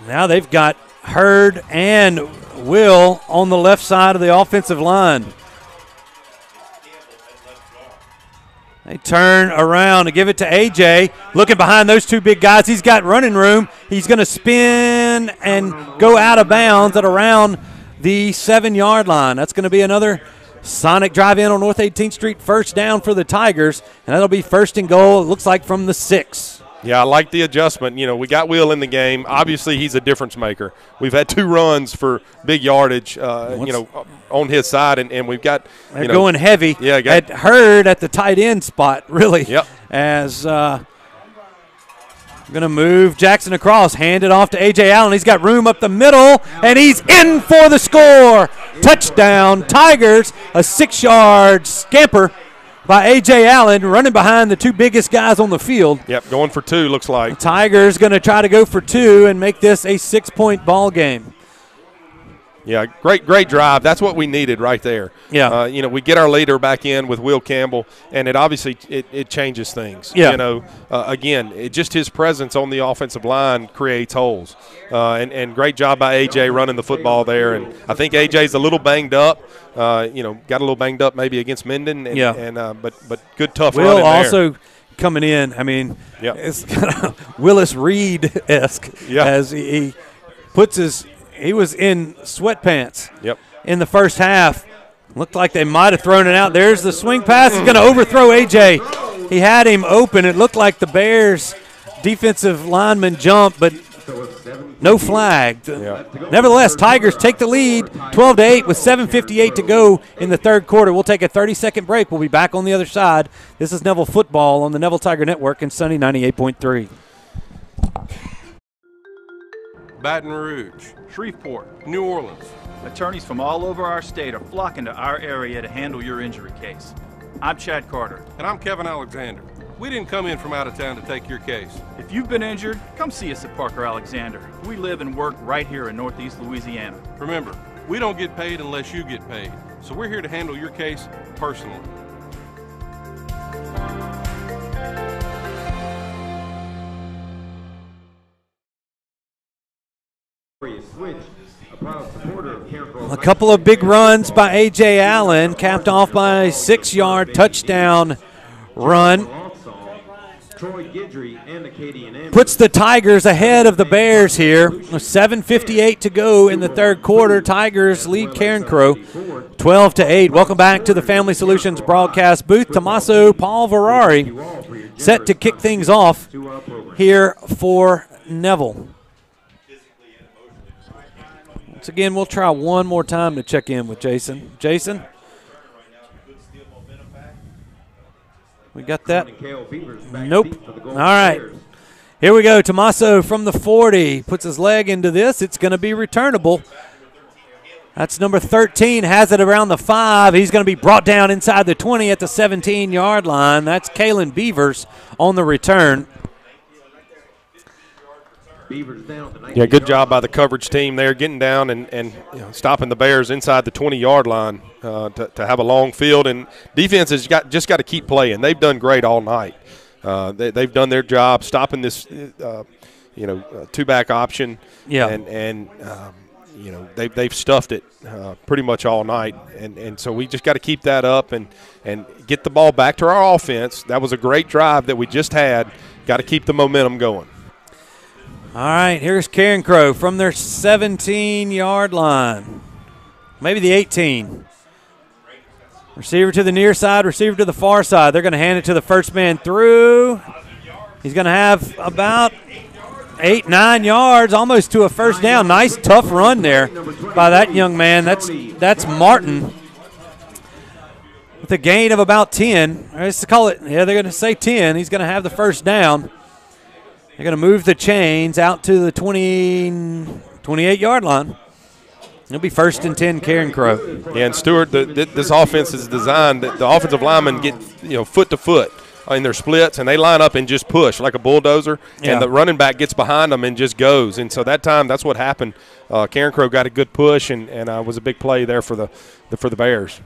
Now they've got Hurd and Will on the left side of the offensive line. They turn around to give it to A.J. Looking behind those two big guys. He's got running room. He's going to spin and go out of bounds at around the 7-yard line. That's going to be another sonic drive in on North 18th Street, first down for the Tigers, and that'll be 1st and goal, it looks like, from the 6. Yeah, I like the adjustment. We got Will in the game. Obviously, he's a difference maker. We've had 2 runs for big yardage, on his side, and we've got – They're going heavy. Yeah, at Hurd at the tight end spot, really. Yep. As going to move Jackson across, hand it off to A.J. Allen. He's got room up the middle, and he's in for the score. Touchdown, Tigers, a 6-yard scamper by A.J. Allen, running behind the 2 biggest guys on the field. Yep, going for 2, looks like. The Tigers going to try to go for 2 and make this a 6-point ball game. Yeah, great drive. That's what we needed right there. Yeah. We get our leader back in with Will Campbell, and it obviously it changes things. Yeah. Again, just his presence on the offensive line creates holes. And great job by A.J. running the football there. And I think A.J.'s a little banged up. Got a little banged up maybe against Minden. But good tough Will running there. also coming in. I mean, it's kind of Willis Reed-esque as he puts his – he was in sweatpants in the first half, Looked like they might have thrown it out. There's the swing pass. He's going to overthrow A.J. He had him open. It looked like the Bears defensive lineman jumped, but no flag. Yeah. Nevertheless, Tigers take the lead 12-8 with 7:58 to go in the third quarter. We'll take a 30-second break. We'll be back on the other side. This is Neville Football on the Neville Tiger Network and Sunny 98.3. Baton Rouge, Shreveport, New Orleans. Attorneys from all over our state are flocking to our area to handle your injury case. I'm Chad Carter. And I'm Kevin Alexander. We didn't come in from out of town to take your case. If you've been injured, come see us at Parker Alexander. We live and work right here in Northeast Louisiana. Remember, we don't get paid unless you get paid. So we're here to handle your case personally. A couple of big runs by A.J. Allen, capped off by a 6-yard touchdown run. Puts the Tigers ahead of the Bears here. 7:58 to go in the third quarter. Tigers lead Carencro 12-8. Welcome back to the Family Solutions broadcast booth. Tommaso Paul-Verari set to kick things off here for Neville. Once again, we'll try one more time to check in with Jason. Jason? We got that? Nope. All right. Here we go. Tommaso from the 40 puts his leg into this. It's going to be returnable. That's number 13, has it around the 5. He's going to be brought down inside the 20 at the 17-yard line. That's Kalen Beavers on the return. Yeah, good job by the coverage team there, getting down and stopping the Bears inside the 20-yard line to have a long field. And defense has just got to keep playing. They've done great all night. They've done their job stopping this, two-back option. Yeah. And they've stuffed it pretty much all night. And so we just got to keep that up and get the ball back to our offense. That was a great drive that we just had. Got to keep the momentum going. All right, here's Carencro from their 17-yard line. Maybe the 18. Receiver to the near side, receiver to the far side. They're going to hand it to the first man through. He's going to have about 8-9 yards, almost to a first down. Nice, tough run there by that young man. That's Martin with a gain of about 10. Let's call it, they're going to say 10. He's going to have the first down. They're going to move the chains out to the 28-yard line. It'll be 1st and 10, Carencro. Yeah, and Stewart, this offense is designed that the offensive linemen get foot to foot in their splits, and they line up and just push like a bulldozer, and the running back gets behind them and just goes. And so that time, that's what happened. Carencro got a good push, and was a big play there for the Bears.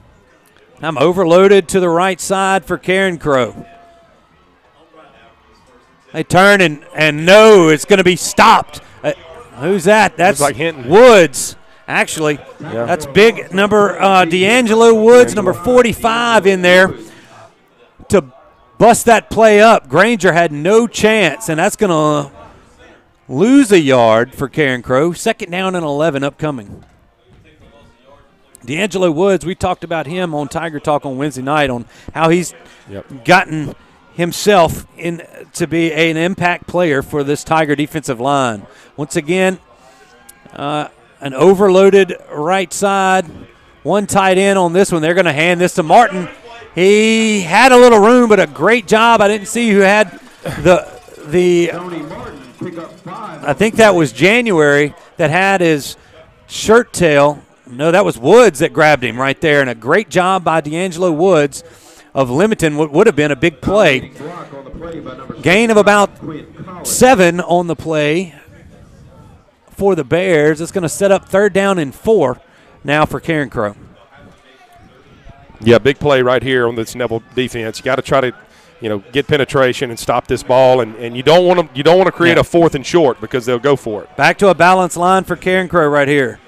I'm overloaded to the right side for Carencro. They turn and no, it's going to be stopped. Who's that? That's like Hinton. Woods, actually. Yeah. That's big number D'Angelo Woods, number 45 in there to bust that play up. Granger had no chance, and that's going to lose a yard for Carencro. 2nd down and 11 upcoming. D'Angelo Woods, we talked about him on Tiger Talk on Wednesday night on how he's gotten – himself to be an impact player for this Tiger defensive line. Once again, an overloaded right side, one tight end on this one. They're going to hand this to Martin. He had a little room, but a great job. I didn't see who had the I think that was January that had his shirt tail. No, that was Woods that grabbed him right there, and a great job by D'Angelo Woods of limiting what would have been a big play. Gain of about 7 on the play for the Bears. It's going to set up 3rd down and 4 now for Carencro. Yeah, big play right here on this Neville defense. You got to try to, get penetration and stop this ball, and you don't want to create a 4th and short because they'll go for it. Back to a balanced line for Carencro right here.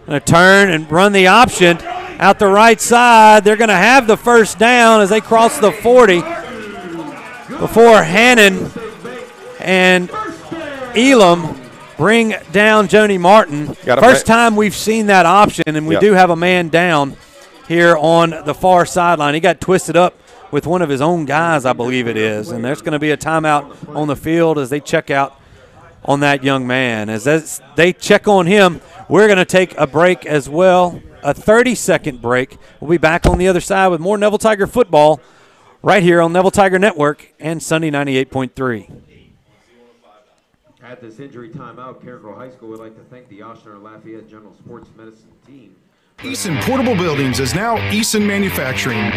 Going to turn and run the option out the right side. They're going to have the first down as they cross the 40 before Hannon and Elam bring down Joni Martin. First time we've seen that option, and we do have a man down here on the far sideline. He got twisted up with one of his own guys, I believe it is, and there's going to be a timeout on the field as they check out on that young man. As they check on him, we're going to take a break as well, a 30-second break. We'll be back on the other side with more Neville Tiger football right here on Neville Tiger Network and Sunday 98.3. At this injury timeout, Carencro High School would like to thank the Ochsner Lafayette General Sports Medicine team. Eason Portable Buildings is now Eason Manufacturing.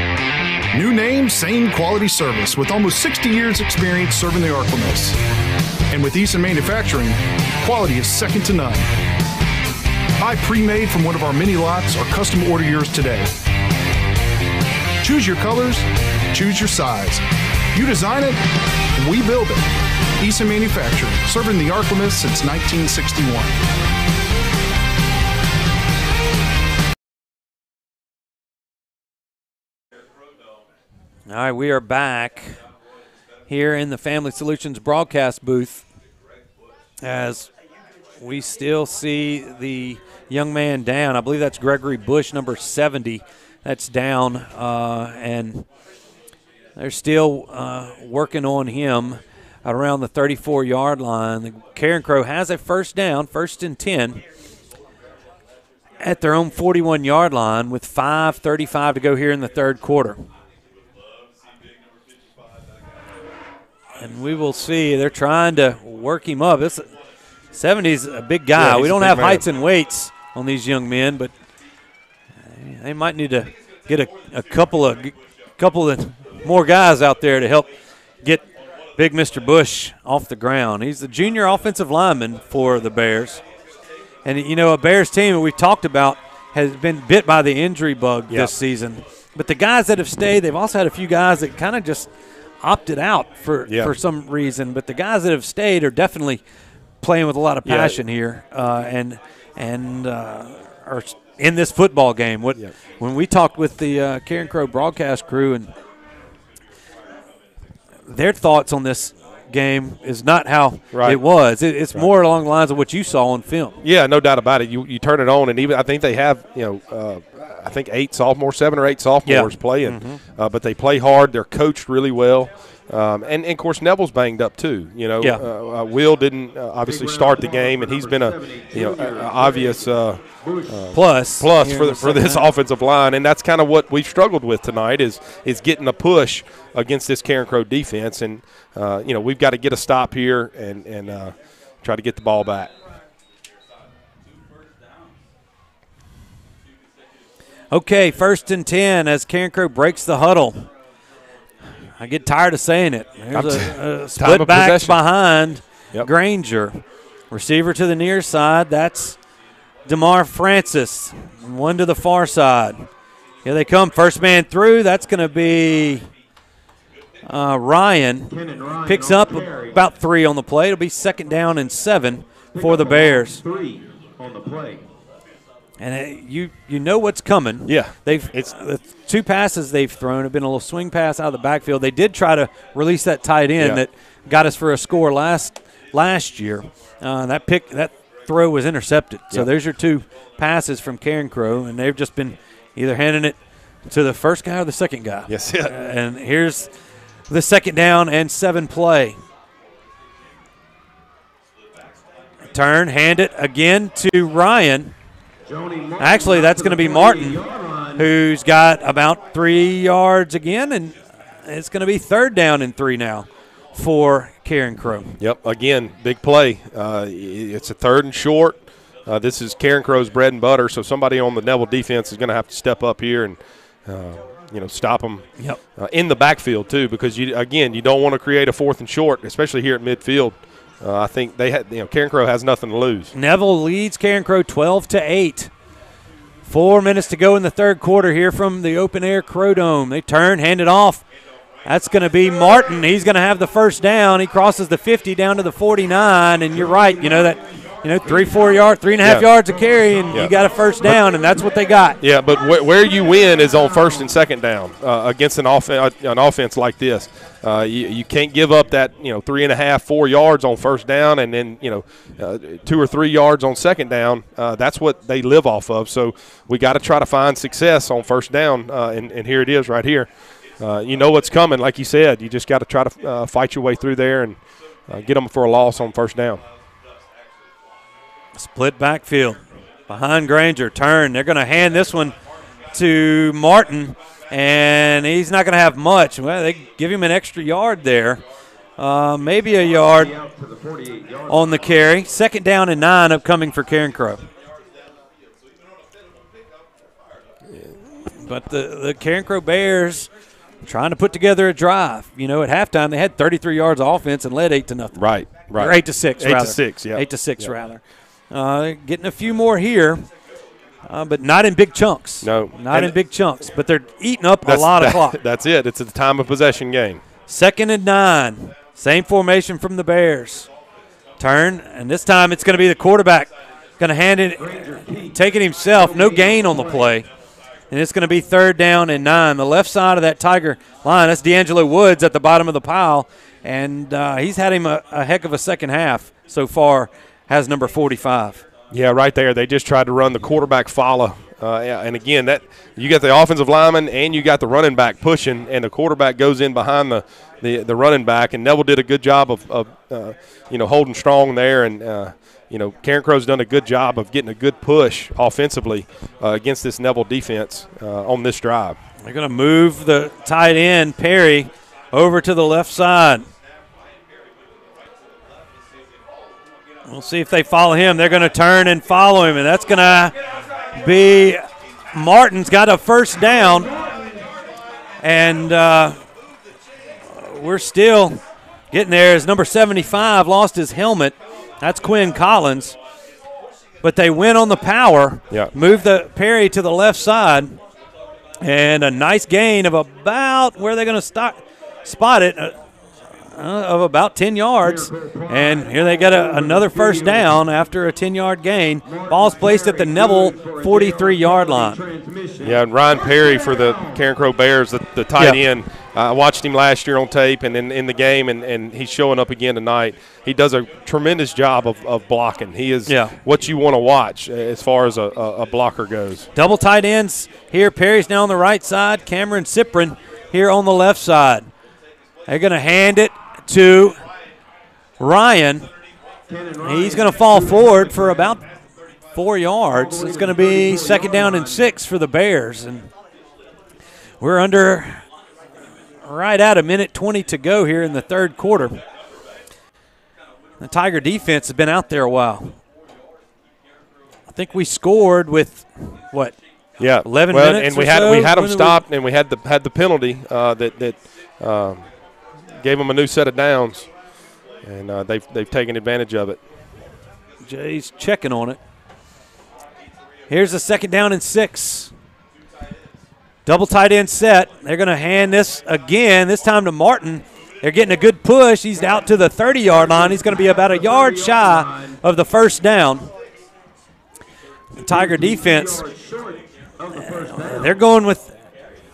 New name, same quality service with almost 60 years experience serving the Arklamas. And with Eason Manufacturing, quality is second to none. Buy pre-made from one of our mini lots or custom order yours today. Choose your colors, choose your size. You design it, we build it. Eason Manufacturing, serving the Arklamas since 1961. All right, we are back here in the Family Solutions broadcast booth as we still see the young man down. I believe that's Gregory Bush, number 70. That's down, and they're still working on him around the 34-yard line. The Carencro has a first down, 1st and 10, at their own 41-yard line with 5:35 to go here in the third quarter. And we will see. They're trying to work him up. 70's a big guy. Yeah, we don't have man. heights and weights on these young men, but they might need to get a couple of more guys out there to help get big Mr. Bush off the ground. He's the junior offensive lineman for the Bears. And, you know, a Bears team that we've talked about has been bit by the injury bug this season. But the guys that have stayed, they've also had a few guys that kind of just opted out for some reason. But the guys that have stayed are definitely playing with a lot of passion here and are in this football game. When we talked with the Carencro broadcast crew, and their thoughts on this game is not how it was. It's more along the lines of what you saw on film. Yeah, no doubt about it. You turn it on, and even I think they have, I think 7 or 8 sophomores playing. But they play hard. They're coached really well. And of course, Neville's banged up too. Will didn't obviously start the game, and he's been a obvious plus for this offensive line, and that's kind of what we've struggled with tonight is getting a push against this Carencro defense, and we've got to get a stop here and try to get the ball back. Okay, 1st and 10 as Carencro breaks the huddle. I get tired of saying it. There's a split backs behind Granger. Receiver to the near side. That's DeMar Francis. One to the far side. Here they come. First man through. That's going to be Ryan. Picks up about 3 on the play. It'll be 2nd down and 7 for the Bears. 3 on the play. And you know what's coming. Yeah. It's the 2 passes they've thrown have been a little swing pass out of the backfield. They did try to release that tight end that got us for a score last year. That throw was intercepted. So there's your 2 passes from Carencro, and they've just been either handing it to the first guy or the second guy. Yes. And here's the 2nd down and 7 play. Turn, hand it again to Ryan. Actually, that's going to be Martin, who's got about 3 yards again, and it's going to be 3rd down and 3 now for Carencro. Yep, again, big play. It's a 3rd and short. This is Carencro's bread and butter, so somebody on the Neville defense is going to have to step up here and stop them in the backfield too, because you don't want to create a 4th and short, especially here at midfield. I think Carencro has nothing to lose. Neville leads Carencro 12-8. 4 minutes to go in the third quarter here from the open-air Crow Dome. They turn, hand it off. That's going to be Martin. He's going to have the first down. He crosses the 50 down to the 49, and you're right. That 3.5 yards a carry, and you got a first down, and that's what they got. Yeah, but where you win is on first and second down against an offense like this. You can't give up that 3.5, 4 yards on first down, and then 2 or 3 yards on second down. That's what they live off of. So we got to try to find success on first down, and here it is right here. You know what's coming, like you said. You just got to try to fight your way through there and get them for a loss on first down. Split backfield behind Granger. Turn. They're going to hand this one to Martin, and he's not going to have much. Well, they give him an extra yard there. Maybe a yard on the carry. 2nd down and 9 upcoming for Carencro. But the Carencro Bears trying to put together a drive. At halftime they had 33 yards of offense and led 8-0. Right. Or 8-6, rather. 8-6, yeah. 8-6, rather. Getting a few more here, but not in big chunks. No. Not in big chunks, but they're eating up a lot of clock. That's it. It's a time of possession game. 2nd and 9. Same formation from the Bears. Turn, and this time it's going to be the quarterback. Going to hand it, take it himself. No gain on the play. And it's going to be 3rd down and 9. The left side of that Tiger line, that's D'Angelo Woods at the bottom of the pile. And he's had him a heck of a second half so far. Has number 45. Yeah, right there. They just tried to run the quarterback follow. And again, that you got the offensive lineman and you got the running back pushing, and the quarterback goes in behind the running back. And Neville did a good job of holding strong there. And Carencro's done a good job of getting a good push offensively against this Neville defense on this drive. They're going to move the tight end Perry over to the left side. We'll see if they follow him. They're going to turn and follow him, and that's going to be Martin's got a first down, and we're still getting there as number 75 lost his helmet. That's Quinn Collins. But they went on the power, moved the Perry to the left side, and a nice gain of about where they're going to spot it. Of about 10 yards, and here they got another first down after a 10-yard gain. Ball's placed at the Neville 43-yard line. Yeah, and Ryan Perry for the Carencro Bears, the tight end. I watched him last year on tape and in the game, and he's showing up again tonight. He does a tremendous job of blocking. He is what you want to watch as far as a blocker goes. Double tight ends here. Perry's now on the right side. Cameron Cyprin here on the left side. They're going to hand it to Ryan. He's going to fall forward for about 4 yards. It's going to be 2nd down and 6 for the Bears. And we're under right at 1:20 to go here in the 3rd quarter. The Tiger defense has been out there a while. I think we scored with, 11 minutes and we or had them stopped, and we had the penalty that gave them a new set of downs, and they've taken advantage of it. Jay's checking on it. Here's a 2nd down and 6. Double tight end set. They're going to hand this again, this time to Martin. They're getting a good push. He's out to the 30-yard line. He's going to be about a yard shy of the first down. The Tiger defense, they're going with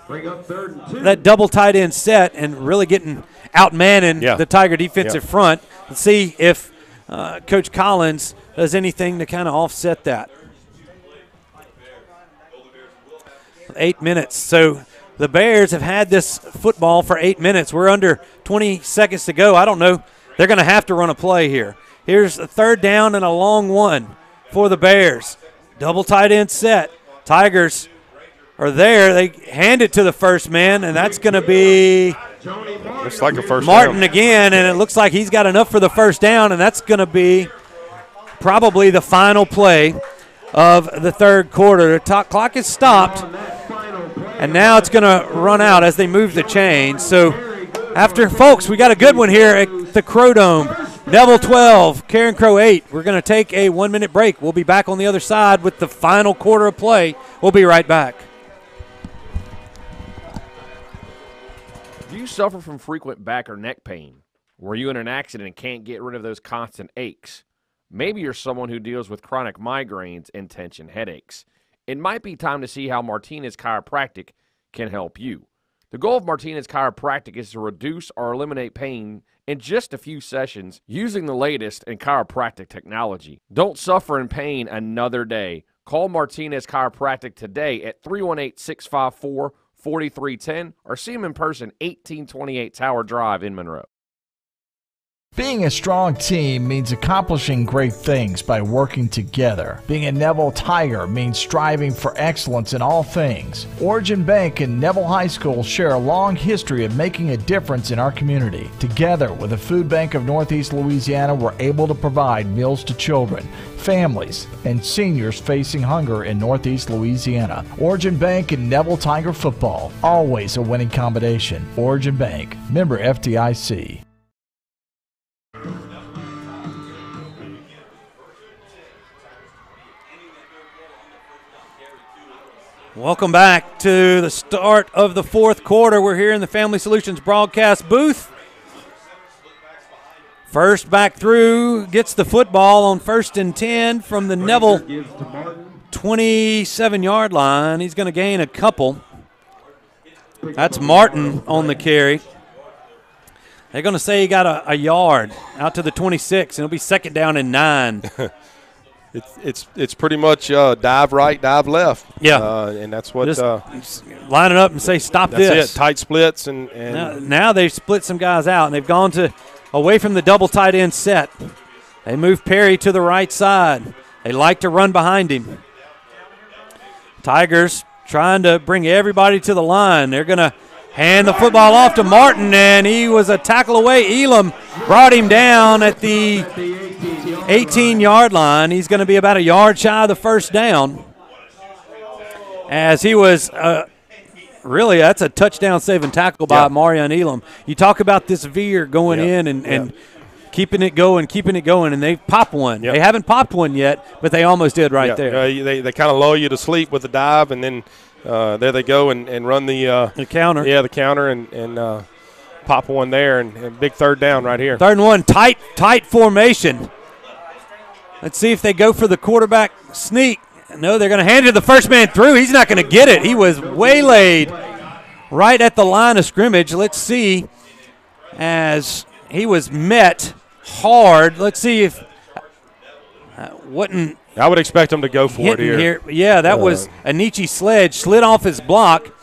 that double tight end set and really getting outmanning the Tiger defensive front. Let's see if Coach Collins does anything to kind of offset that. 8 minutes. So the Bears have had this football for 8 minutes. We're under 20 seconds to go. I don't know. They're going to have to run a play here. Here's a 3rd down and a long one for the Bears. Double tight end set. Tigers are there. They hand it to the first man, and that's going to be looks like a first Martin down again, and it looks like he's got enough for the first down, and that's going to be probably the final play of the 3rd quarter. The clock is stopped, and now it's going to run out as they move the chains. So after, folks, we got a good one here at the Crow Dome. Neville 12, Carencro 8. We're going to take a 1-minute break. We'll be back on the other side with the final quarter of play. We'll be right back. Do you suffer from frequent back or neck pain? Were you in an accident and can't get rid of those constant aches? Maybe you're someone who deals with chronic migraines and tension headaches. It might be time to see how Martinez Chiropractic can help you. The goal of Martinez Chiropractic is to reduce or eliminate pain in just a few sessions using the latest in chiropractic technology. Don't suffer in pain another day. Call Martinez Chiropractic today at 318-654-4310 or see them in person, 1828 Tower Drive in Monroe. Being a strong team means accomplishing great things by working together. Being a Neville Tiger means striving for excellence in all things. Origin Bank and Neville High School share a long history of making a difference in our community. Together with the Food Bank of Northeast Louisiana, we're able to provide meals to children, families, and seniors facing hunger in Northeast Louisiana. Origin Bank and Neville Tiger football, always a winning combination. Origin Bank, member FDIC. Welcome back to the start of the fourth quarter. We're here in the Family Solutions broadcast booth. First back through, gets the football on 1st and 10 from the Neville 27-yard line. He's going to gain a couple. That's Martin on the carry. They're going to say he got a yard out to the 26, and it'll be 2nd down and 9. It's pretty much dive right, dive left. Yeah. And that's what just line it up and say stop that's this. It. Tight splits and now they've split some guys out and they've gone to away from the double tight end set. They move Perry to the right side. They like to run behind him. Tigers trying to bring everybody to the line. They're going to hand the football off to Martin, and he was a tackle away. Elam brought him down at the 18-yard line. He's going to be about a yard shy of the first down. As he was really, that's a touchdown-saving tackle by Marion Elam. You talk about this veer going in and keeping it going, and they pop one. They haven't popped one yet, but they almost did there. They kind of lull you to sleep with the dive, and then there they go and run the counter. Yeah, the counter and pop one there, and big 3rd down right here. 3rd and 1, tight formation. Let's see if they go for the quarterback sneak. No, they're going to hand it to the first man through. He's not going to get it. He was waylaid right at the line of scrimmage. Let's see, as he was met hard. Let's see if wouldn't. I would expect him to go for it here. Yeah, that was Anichi Sledge slid off his block,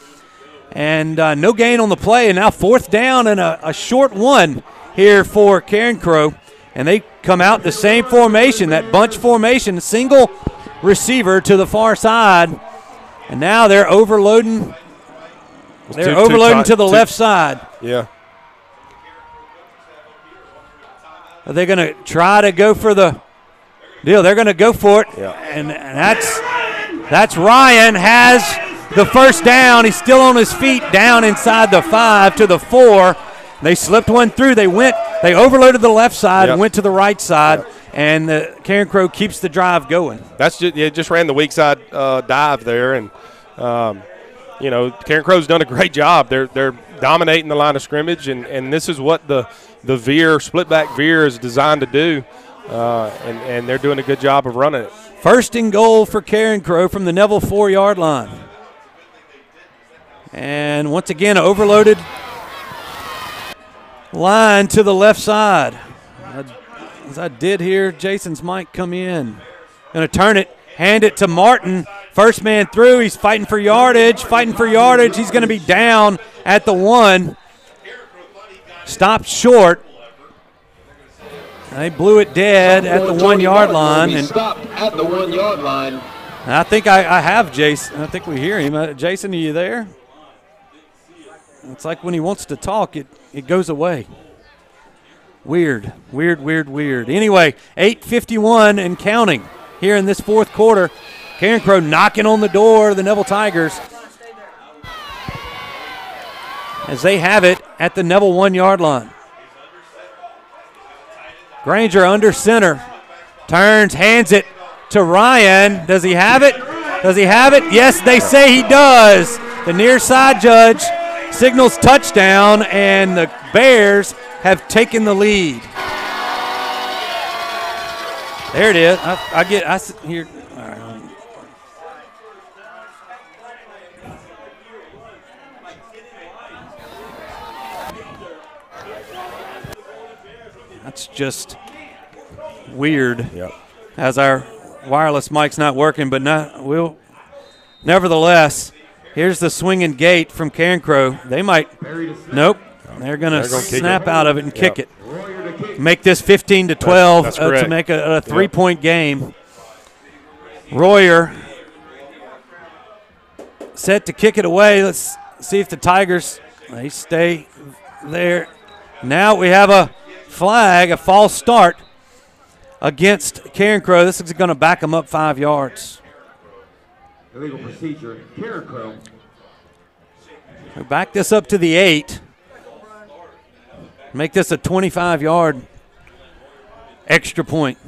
and no gain on the play. And now 4th down and a short one here for Carencro. And they come out the same formation, that bunch formation, single receiver to the far side. And now they're overloading. They're overloading to the left side. Yeah. Are they going to try to go for the deal? They're going to go for it. Yeah. And that's Ryan has the first down. He's still on his feet down inside the 5 to the 4. They slipped one through. They overloaded the left side and went to the right side, and the Carencro keeps the drive going. That's just ran the weak side dive there, and Carencro's done a great job. They're dominating the line of scrimmage, and this is what the veer, split back veer, is designed to do, and they're doing a good job of running it. 1st and goal for Carencro from the Neville 4-yard line, and once again overloaded line to the left side. As I did hear Jason's mic come in. Going to turn it, hand it to Martin. First man through. He's fighting for yardage. He's going to be down at the 1. Stopped short. They blew it dead at the 1-yard line. And stopped at the 1-yard line. I think I have Jason. I think we hear him. Jason, are you there? It's like when he wants to talk, it goes away. Weird. Anyway, 8:51 and counting here in this fourth quarter. Carencro knocking on the door of the Neville Tigers as they have it at the Neville 1-yard line. Granger under center. Turns, hands it to Ryan. Does he have it? Yes, they say he does. The near side judge signals touchdown, and the Bears have taken the lead. There it is. I sit here. All right. That's just weird. Yep. As our wireless mic's not working, but nevertheless, here's the swinging gate from Carencro. They might. Nope. They're going to snap out of it and kick it. Make this 15-12 to make a 3-point game. Royer set to kick it away. Let's see if the Tigers, they stay there. Now we have a flag, a false start against Carencro. This is going to back them up 5 yards. Illegal procedure, Carencro. We back this up to the 8. Make this a 25-yard extra point.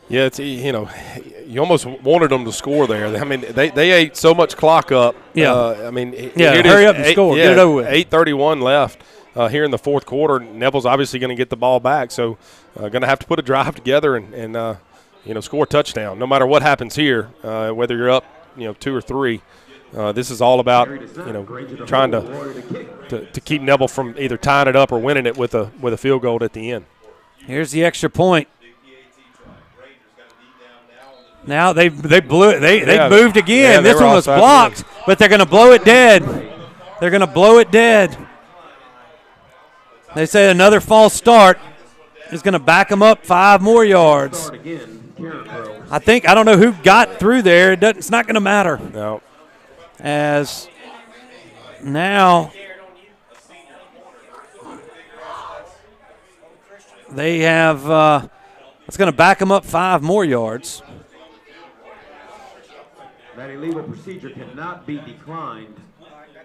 Yeah, it's, you almost wanted them to score there. I mean, they ate so much clock up. Yeah. Hurry up and score. Get it over with. 8:31 left here in the fourth quarter. Neville's obviously going to get the ball back, so going to have to put a drive together and score a touchdown. No matter what happens here, whether you're up, 2 or 3. This is all about trying to keep Neville from either tying it up or winning it with a field goal at the end. Here's the extra point. Now they blew it. They moved again. Yeah, this one was blocked, but they're going to blow it dead. They're going to blow it dead. They say another false start is going to back them up 5 more yards. I don't know who got through there. It's not going to matter. No. As now they have it's going to back them up 5 more yards. That illegal procedure cannot be declined.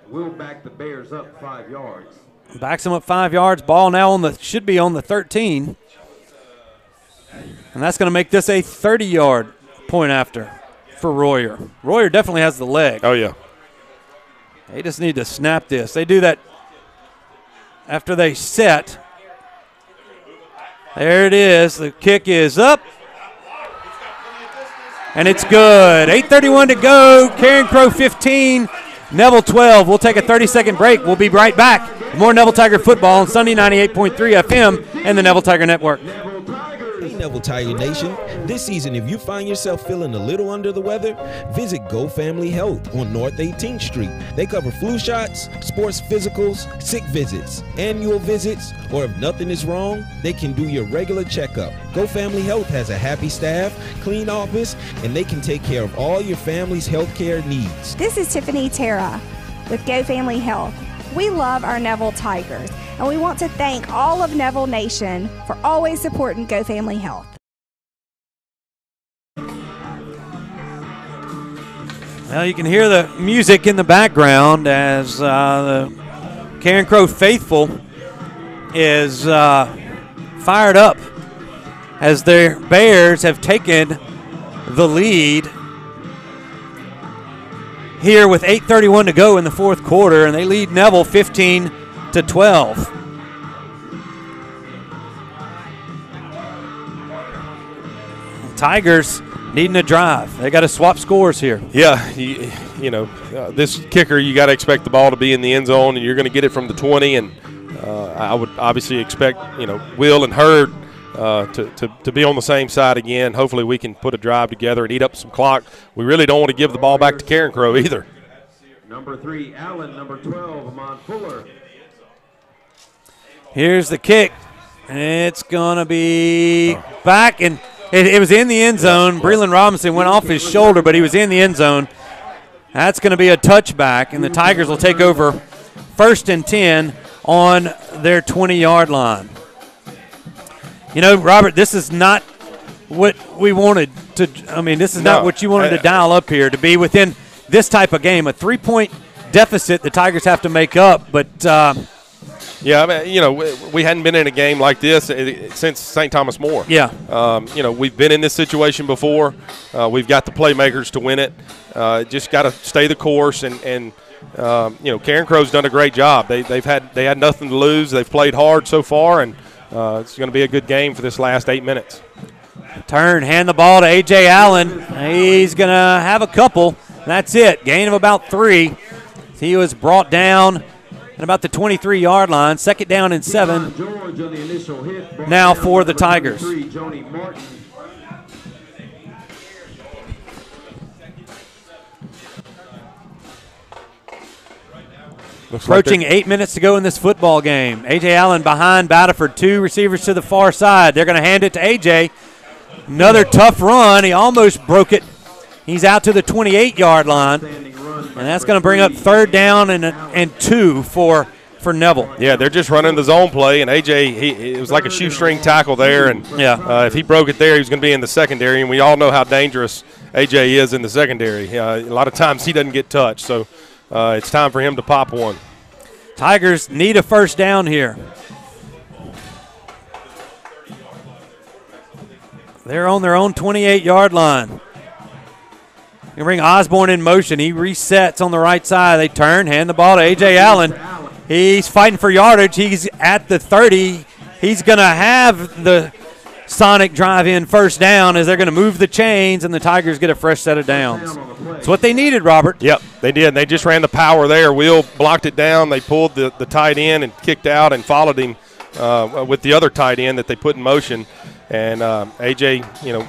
Will back the Bears up 5 yards. Backs them up 5 yards. Ball now should be on the 13. And that's going to make this a 30-yard point after for Royer. Royer definitely has the leg. Oh, yeah. They just need to snap this. They do that after they set. There it is. The kick is up. And it's good. 8:31 to go. Carencro 15, Neville 12. We'll take a 30-second break. We'll be right back. More Neville Tiger football on Sunday 98.3 FM and the Neville Tiger Network. Hey, Neville Tiger Nation. This season, if you find yourself feeling a little under the weather, visit Go Family Health on North 18th Street. They cover flu shots, sports physicals, sick visits, annual visits, or if nothing is wrong, they can do your regular checkup. Go Family Health has a happy staff, clean office, and they can take care of all your family's health care needs. This is Tiffany Terra with Go Family Health. We love our Neville Tigers, and we want to thank all of Neville Nation for always supporting Go Family Health. Well, you can hear the music in the background as the Carencro faithful is fired up as their Bears have taken the lead here with 8:31 to go in the fourth quarter, and they lead Neville 15-12. Tigers needing a drive. They got to swap scores here. Yeah, this kicker, you got to expect the ball to be in the end zone, and you're going to get it from the 20. And I would obviously expect Will and Hurd to be on the same side again. Hopefully we can put a drive together and eat up some clock. We really don't want to give the ball back to Carencro either. Number 3, Allen. Number 12, Amon Fuller. Here's the kick. It's going to be back, and it was in the end zone. Breland Robinson went off his shoulder, but he was in the end zone. That's going to be a touchback, and the Tigers will take over 1st and 10 on their 20-yard line. Robert, this is not what we wanted to – this is not what you wanted to dial up here, to be within this type of game. A 3-point deficit the Tigers have to make up, but Yeah, I mean, we hadn't been in a game like this since St. Thomas More. Yeah. We've been in this situation before. We've got the playmakers to win it. Just got to stay the course, and Carencro's done a great job. They had nothing to lose. They've played hard so far, and it's going to be a good game for this last 8 minutes. Turn, hand the ball to A.J. Allen. He's going to have a couple. That's it. Gain of about 3. He was brought down at about the 23-yard line. 2nd down and 7. Now for the Tigers. Approaching 8 minutes to go in this football game. A.J. Allen behind Batterford. 2 receivers to the far side. They're going to hand it to A.J. Another tough run. He almost broke it. He's out to the 28-yard line. And that's going to bring up 3rd down and 2 for Neville. Yeah, they're just running the zone play, and A.J., it was like a shoestring tackle there. And if he broke it there, he was going to be in the secondary. And we all know how dangerous A.J. is in the secondary. A lot of times he doesn't get touched. So it's time for him to pop one. Tigers need a 1st down here. They're on their own 28-yard line. You bring Osborne in motion. He resets on the right side. They turn, hand the ball to A.J. Allen. He's fighting for yardage. He's at the 30. He's going to have the sonic drive-in 1st down as they're going to move the chains, and the Tigers get a fresh set of downs. It's what they needed, Robert. Yep, they did. They just ran the power there. Will blocked it down. They pulled the tight end and kicked out and followed him with the other tight end that they put in motion. And A.J.,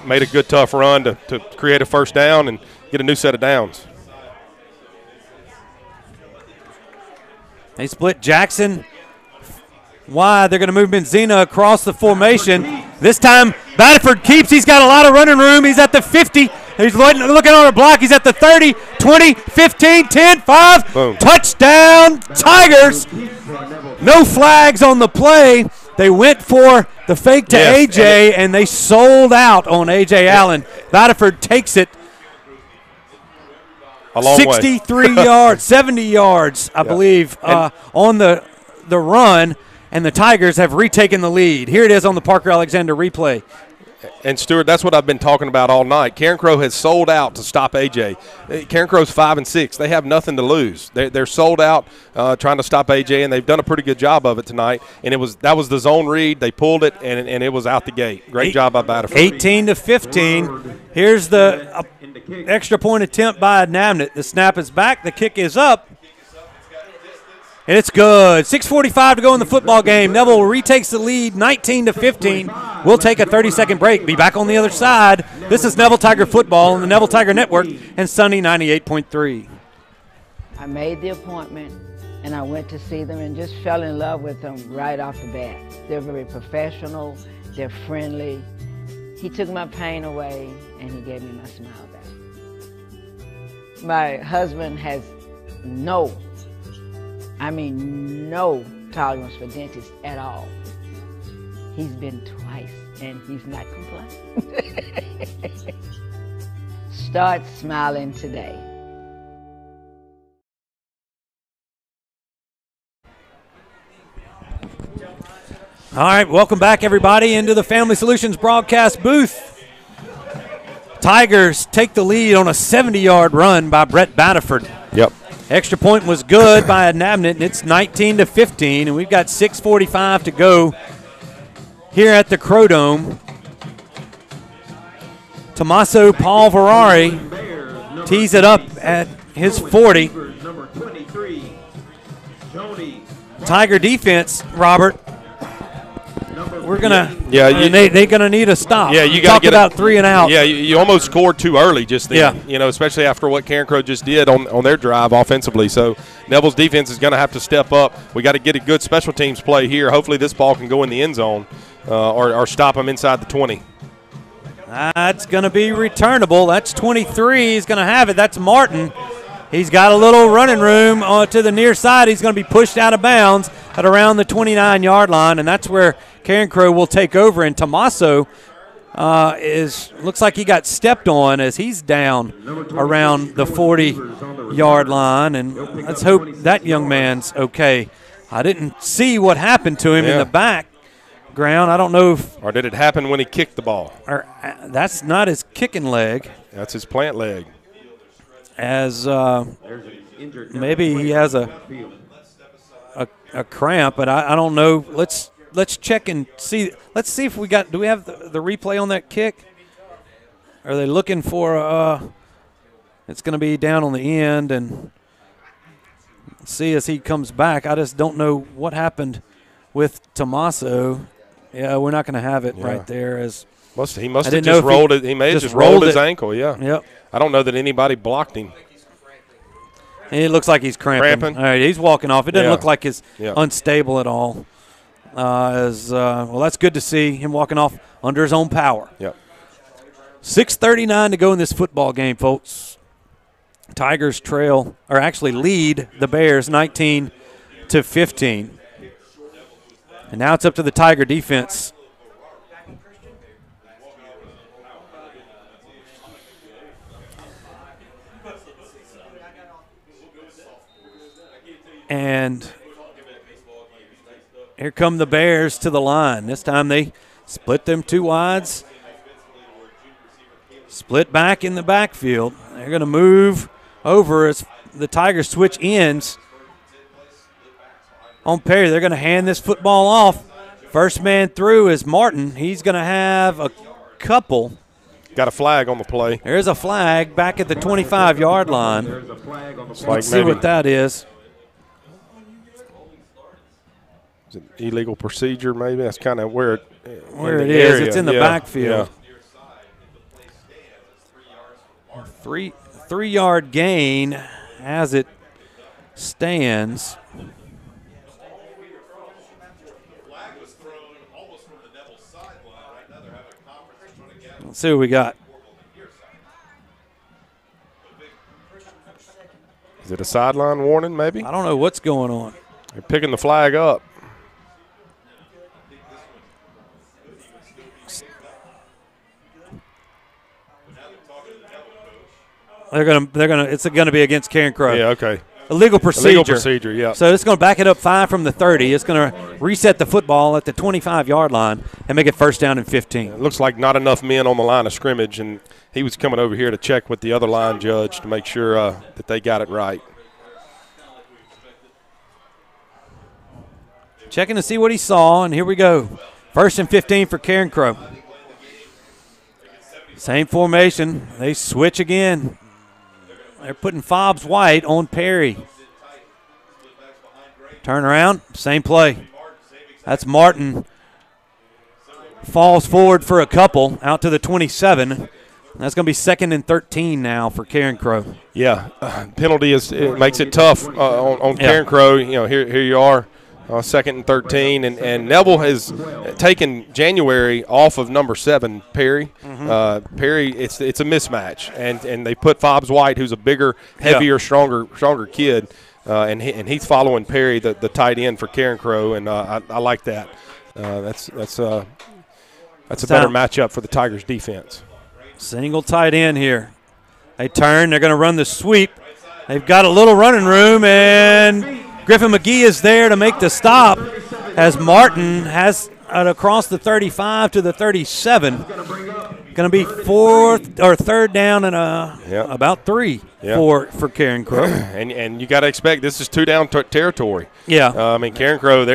made a good, tough run to create a 1st down and get a new set of downs. They split Jackson wide. They're going to move Benzina across the formation. This time, Batterford keeps. He's got a lot of running room. He's at the 50. He's looking on a block. He's at the 30, 20, 15, 10, 5. Boom. Touchdown, Tigers. No flags on the play. They went for the fake to A.J., and they sold out on A.J. Allen. Batterford takes it. A long 63 yards, 70 yards, I believe, on the run, and the Tigers have retaken the lead. Here it is on the Parker Alexander replay. And, Stuart, that's what I've been talking about all night. Carencro has sold out to stop A.J. Carencro's 5-6. They have nothing to lose. They're sold out trying to stop A.J., and they've done a pretty good job of it tonight. And that was the zone read. They pulled it, and it was out the gate. Great job by Batterford. 18-15. Here's the extra point attempt by Namnett. The snap is back. The kick is up. And it's good. 6:45 to go in the football game. Neville retakes the lead, 19-15. We'll take a 30-second break. Be back on the other side. This is Neville Tiger Football on the Neville Tiger Network and Sunny 98.3. I made the appointment, and I went to see them and just fell in love with them right off the bat. They're very professional. They're friendly. He took my pain away, and he gave me my smile back. My husband has no tolerance for dentists at all. He's been twice, and he's not complaining. Start smiling today. All right, welcome back, everybody, into the Family Solutions broadcast booth. Tigers take the lead on a 70-yard run by Brett Batterford. Yep. Extra point was good by Namnett, and it's 19-15, and we've got 6:45 to go here at the Crow Dome. Tommaso Polverari tees it up at his 40. Tiger defense, Robert. We're gonna, they're gonna need a stop. Yeah, you got to get about 3 and out. Yeah, you almost scored too early just then. Yeah, especially after what Carencro just did on their drive offensively. So Neville's defense is going to have to step up. We got to get a good special teams play here. Hopefully, this ball can go in the end zone or stop them inside the 20. That's going to be returnable. That's 23. He's going to have it. That's Martin. He's got a little running room to the near side. He's going to be pushed out of bounds at around the 29-yard line, and that's where Carencro will take over. And Tommaso looks like he got stepped on as he's down around the 40-yard line, and let's hope that young man's okay. I didn't see what happened to him in the background. I don't know if. Or did it happen when he kicked the ball? Or that's not his kicking leg. That's his plant leg. As maybe he has a cramp, but I don't know. Let's check and see. Let's see if we got. Do we have the replay on that kick? Are they looking for? It's going to be down on the end, and see as he comes back. I just don't know what happened with Tommaso. Yeah, we're not going to have it right there. As he must have just rolled it. He may have just rolled his ankle. Yeah. Yep. I don't know that anybody blocked him. It looks like he's cramping. All right, he's walking off. It doesn't look like he's unstable at all. Well, that's good to see him walking off under his own power. Yep. 6:39 to go in this football game, folks. Tigers lead the Bears 19-15. And now it's up to the Tiger defense. And here come the Bears to the line. This time they split them two wides. Split back in the backfield. They're going to move over as the Tigers switch ends on Perry. They're going to hand this football off. First man through is Martin. He's going to have a couple. Got a flag on the play. There's a flag back at the 25-yard line. Let's see what that is. Is it illegal procedure maybe? That's kind of where it is. It's in the backfield. Yeah. 3-yard gain as it stands. Let's see what we got. Is it a sideline warning maybe? I don't know what's going on. They're picking the flag up. It's gonna be against Carencro. Yeah, okay. Illegal procedure. Illegal procedure, yeah. So it's going to back it up 5 from the 30. It's going to reset the football at the 25-yard line and make it first down and 15. It looks like not enough men on the line of scrimmage, and he was coming over here to check with the other line judge to make sure that they got it right. Checking to see what he saw, and here we go. First and 15 for Carencro. Same formation. They switch again. They're putting Fobbs White on Perry. Turn around, same play. That's Martin. Falls forward for a couple, out to the 27. That's going to be 2nd and 13 now for Carencro. Yeah, penalty makes it tough on Carencro. You know, here you are. 2nd and 13, and Neville has taken January off of number 7, Perry. Mm-hmm. Perry, it's a mismatch, and they put Fobbs White, who's a bigger, heavier, stronger kid, and he's following Perry, the tight end for Carencro, and I like that. That's a better matchup for the Tigers defense. Single tight end here. They turn. They're going to run the sweep. They've got a little running room, and Griffin McGee is there to make the stop as Martin has across the 35 to the 37. Going to be 3rd down and about 3 for Carencro. And you got to expect this is 2-down territory. Yeah. I mean, Carencro,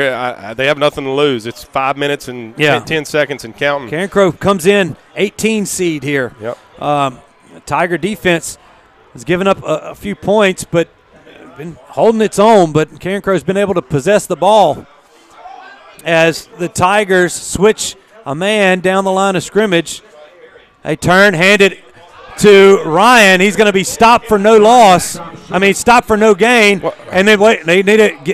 they have nothing to lose. It's 5 minutes and 10 seconds and counting. Carencro comes in 18 seed here. Yep. Tiger defense has given up a few points, but been holding its own, but Carencro's been able to possess the ball as the Tigers switch a man down the line of scrimmage. They turn, hand it to Ryan. He's going to be stopped for no loss. Stopped for no gain. And then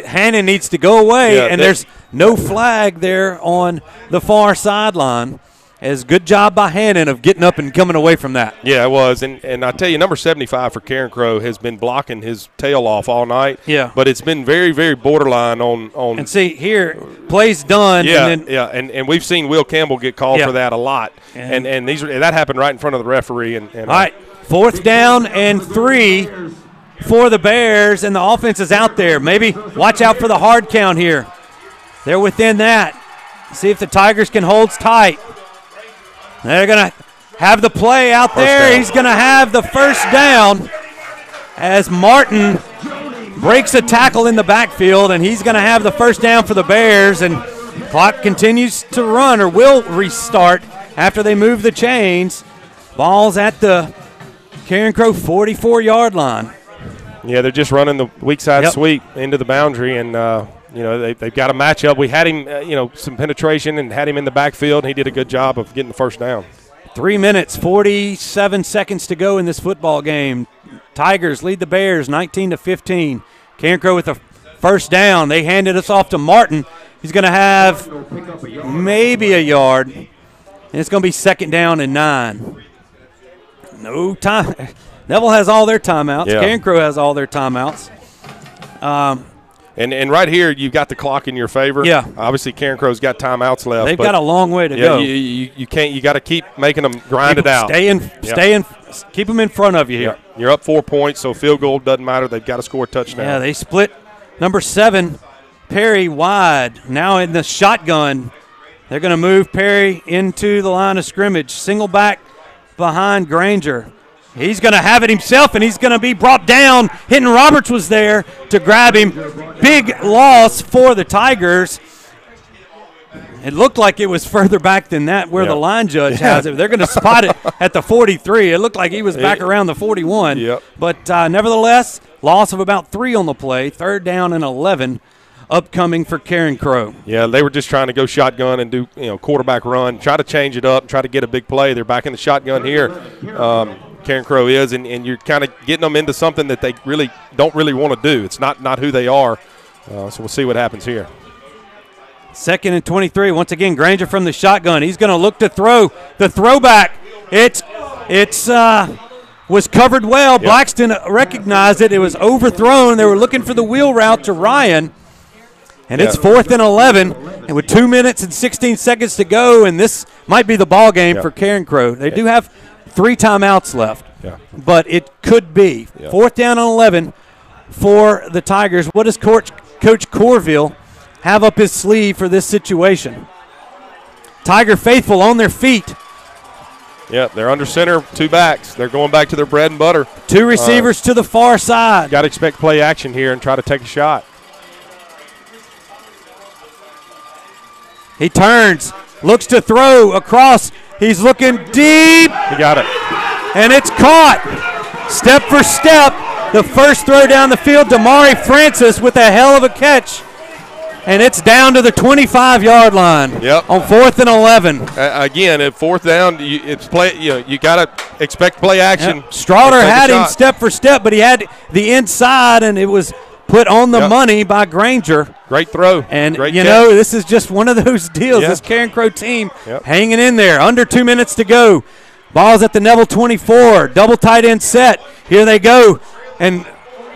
Hannon needs to go away, and there's no flag there on the far sideline. It's a good job by Hannon of getting up and coming away from that. Yeah, it was. And I tell you, number 75 for Carencro has been blocking his tail off all night. Yeah. But it's been very, very borderline on And see, here, play's done. Yeah, and and we've seen Will Campbell get called for that a lot. And that happened right in front of the referee. All right, 4th down and 3 for the Bears, and the offense is out there. Maybe watch out for the hard count here. They're within that. See if the Tigers can hold tight. They're going to have the play out there. He's going to have the first down as Martin breaks a tackle in the backfield, and he's going to have the first down for the Bears, and clock continues to run or will restart after they move the chains. Ball's at the Carencro 44-yard line. Yeah, they're just running the weak side sweep into the boundary, and they've got a matchup. We had him, some penetration and had him in the backfield. He did a good job of getting the first down. 3 minutes, 47 seconds to go in this football game. Tigers lead the Bears 19-15. Carencro with the first down. They handed us off to Martin. He's going to have maybe a yard, and it's going to be 2nd down and 9. No time. Neville has all their timeouts. Yeah. Carencro has all their timeouts. And right here, you've got the clock in your favor. Yeah. Obviously, Carencro's got timeouts left. They've got a long way to go. You can't. You got to keep making them grind it out. Keep them in front of you here. Yeah. You're up 4 points, so field goal doesn't matter. They've got to score a touchdown. Yeah, they split number 7, Perry, wide. Now in the shotgun, they're going to move Perry into the line of scrimmage. Single back behind Granger. He's going to have it himself, and he's going to be brought down. Hinton Roberts was there to grab him. Big loss for the Tigers. It looked like it was further back than that where the line judge has it. They're going to spot it at the 43. It looked like he was back around the 41. Yep. But nevertheless, loss of about 3 on the play. 3rd down and 11 upcoming for Carencro. Yeah, they were just trying to go shotgun and do quarterback run, try to change it up, try to get a big play. They're back in the shotgun here. Carencro is, and you're kind of getting them into something that they really don't want to do. It's not who they are. So we'll see what happens here. 2nd and 23. Once again, Granger from the shotgun. He's going to look to throw. The throwback. It's was covered well. Yep. Blackston recognized it. It was overthrown. They were looking for the wheel route to Ryan. And it's 4th and 11. And with 2 minutes and 16 seconds to go, and this might be the ball game for Carencro. They do have 3 timeouts left. Yeah. But it could be. 4th down and 11 for the Tigers. What does Coach Corville have up his sleeve for this situation? Tiger faithful on their feet. Yeah, they're under center, 2 backs. They're going back to their bread and butter. 2 receivers to the far side. Got to expect play action here and try to take a shot. He turns, looks to throw across. He's looking deep. He got it. And it's caught. Step for step. The first throw down the field, Damari Francis with a hell of a catch. And it's down to the 25-yard line. Yep. On 4th and 11. Again, at 4th down, it's play. You got to expect play action. Yep. Straughter had him step for step, but he had the inside, and it was put on the money by Granger. Great throw. And, Great this is just one of those deals. This Carencro team hanging in there. Under 2 minutes to go. Ball's at the Neville 24. Double tight end set. Here they go. And,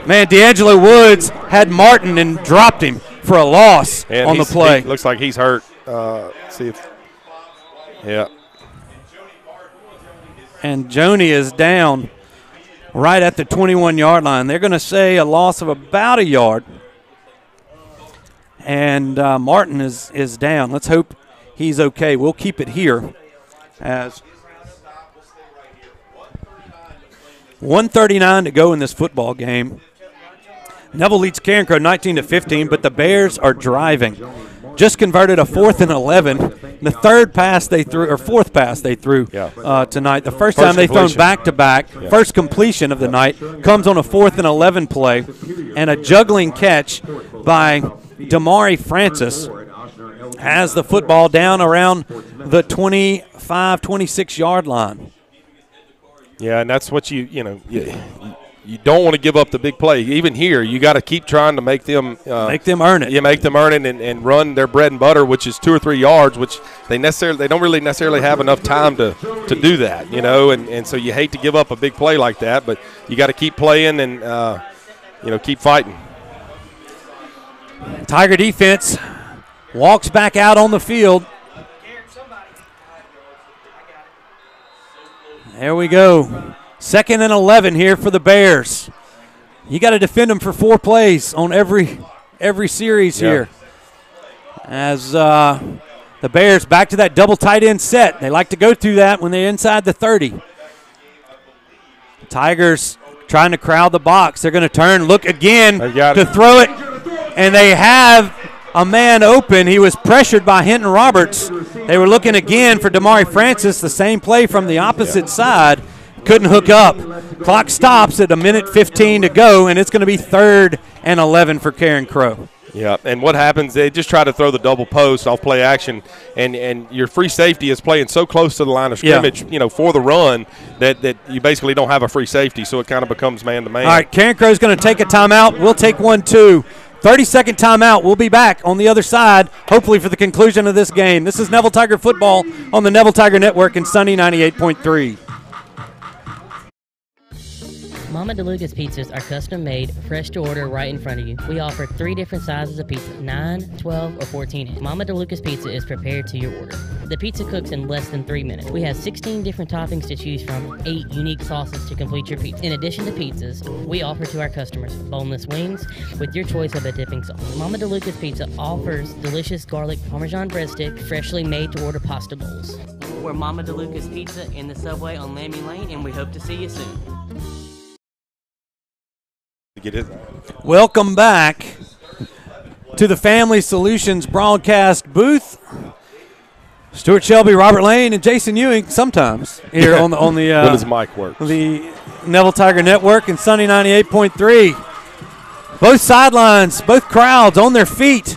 man, D'Angelo Woods had Martin and dropped him for a loss on the play. He looks like he's hurt. See if – yeah. And Joni is down right at the 21-yard line. They're going to say a loss of about a yard. And Martin is down. Let's hope he's okay. We'll keep it here as 1:39 to go in this football game. Neville leads Carencro 19-15, but the Bears are driving. Just converted a 4th and 11. The fourth pass they threw tonight. The first time they've thrown back-to-back. First completion of the night comes on a 4th and 11 play, and a juggling catch by Damari Francis has the football down around the 25, 26-yard line. Yeah, and that's what you don't want to give up the big play. Even here, you got to keep trying to make them earn it. Yeah, make them earn it and run their bread and butter, which is 2 or 3 yards, which they don't really necessarily have enough time to do that, and so you hate to give up a big play like that, but you got to keep playing and keep fighting. Tiger defense walks back out on the field. There we go. 2nd and 11 here for the Bears. You got to defend them for 4 plays on every series here. As the Bears back to that double tight end set. They like to go through that when they're inside the 30. Tigers trying to crowd the box. They're going to turn, look again to throw it, and they have a man open. He was pressured by Hinton Roberts. They were looking again for Damari Francis, the same play from the opposite side. Couldn't hook up. Clock stops at 1:15 to go, and it's going to be 3rd and 11 for Carencro. Yeah, and what happens, they just try to throw the double post off play action, and your free safety is playing so close to the line of scrimmage, for the run that you basically don't have a free safety, so it kind of becomes man-to-man. All right, Carencro is going to take a timeout. We'll take one, too. 30-second timeout. We'll be back on the other side, hopefully for the conclusion of this game. This is Neville Tiger Football on the Neville Tiger Network and Sunny 98.3. Mama DeLuca's pizzas are custom made, fresh to order right in front of you. We offer 3 different sizes of pizza, 9, 12, or 14 inch. Mama DeLuca's pizza is prepared to your order. The pizza cooks in less than 3 minutes. We have 16 different toppings to choose from, 8 unique sauces to complete your pizza. In addition to pizzas, we offer to our customers boneless wings with your choice of a dipping sauce. Mama DeLuca's Pizza offers delicious garlic Parmesan breadstick, freshly made to order pasta bowls. We're Mama DeLuca's Pizza in the Subway on Lammy Lane, and we hope to see you soon. Welcome back to the Family Solutions broadcast booth. Stuart Shelby, Robert Lane, and Jason Ewing sometimes here on the when his mic works. The Neville Tiger Network and Sunny 98.3. Both sidelines, both crowds on their feet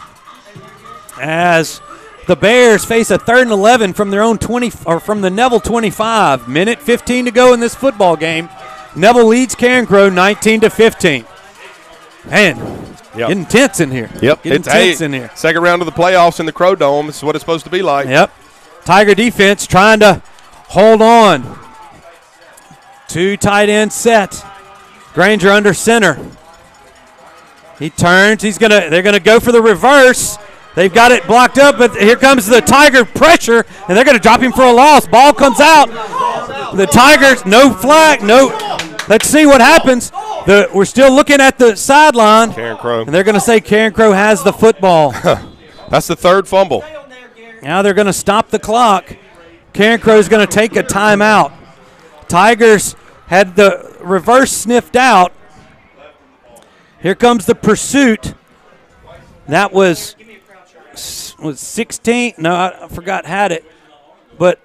as the Bears face a 3rd and 11 from their own 20 or from the Neville 25. 1:15 to go in this football game. Neville leads Carencro 19-15. Man, getting tense in here. Yep, getting tense in here. Second round of the playoffs in the Crow Dome. This is what it's supposed to be like. Yep. Tiger defense trying to hold on. 2 tight end set. Granger under center. He turns. They're gonna go for the reverse. They've got it blocked up, but here comes the Tiger pressure, and they're gonna drop him for a loss. Ball comes out. The Tigers, no flag, no. Let's see what happens. We're still looking at the sideline. Carencro. And they're going to say Carencro has the football. That's the 3rd fumble. Now they're going to stop the clock. Carencro is going to take a timeout. Tigers had the reverse sniffed out. Here comes the pursuit. That was 16. No, I forgot had it. But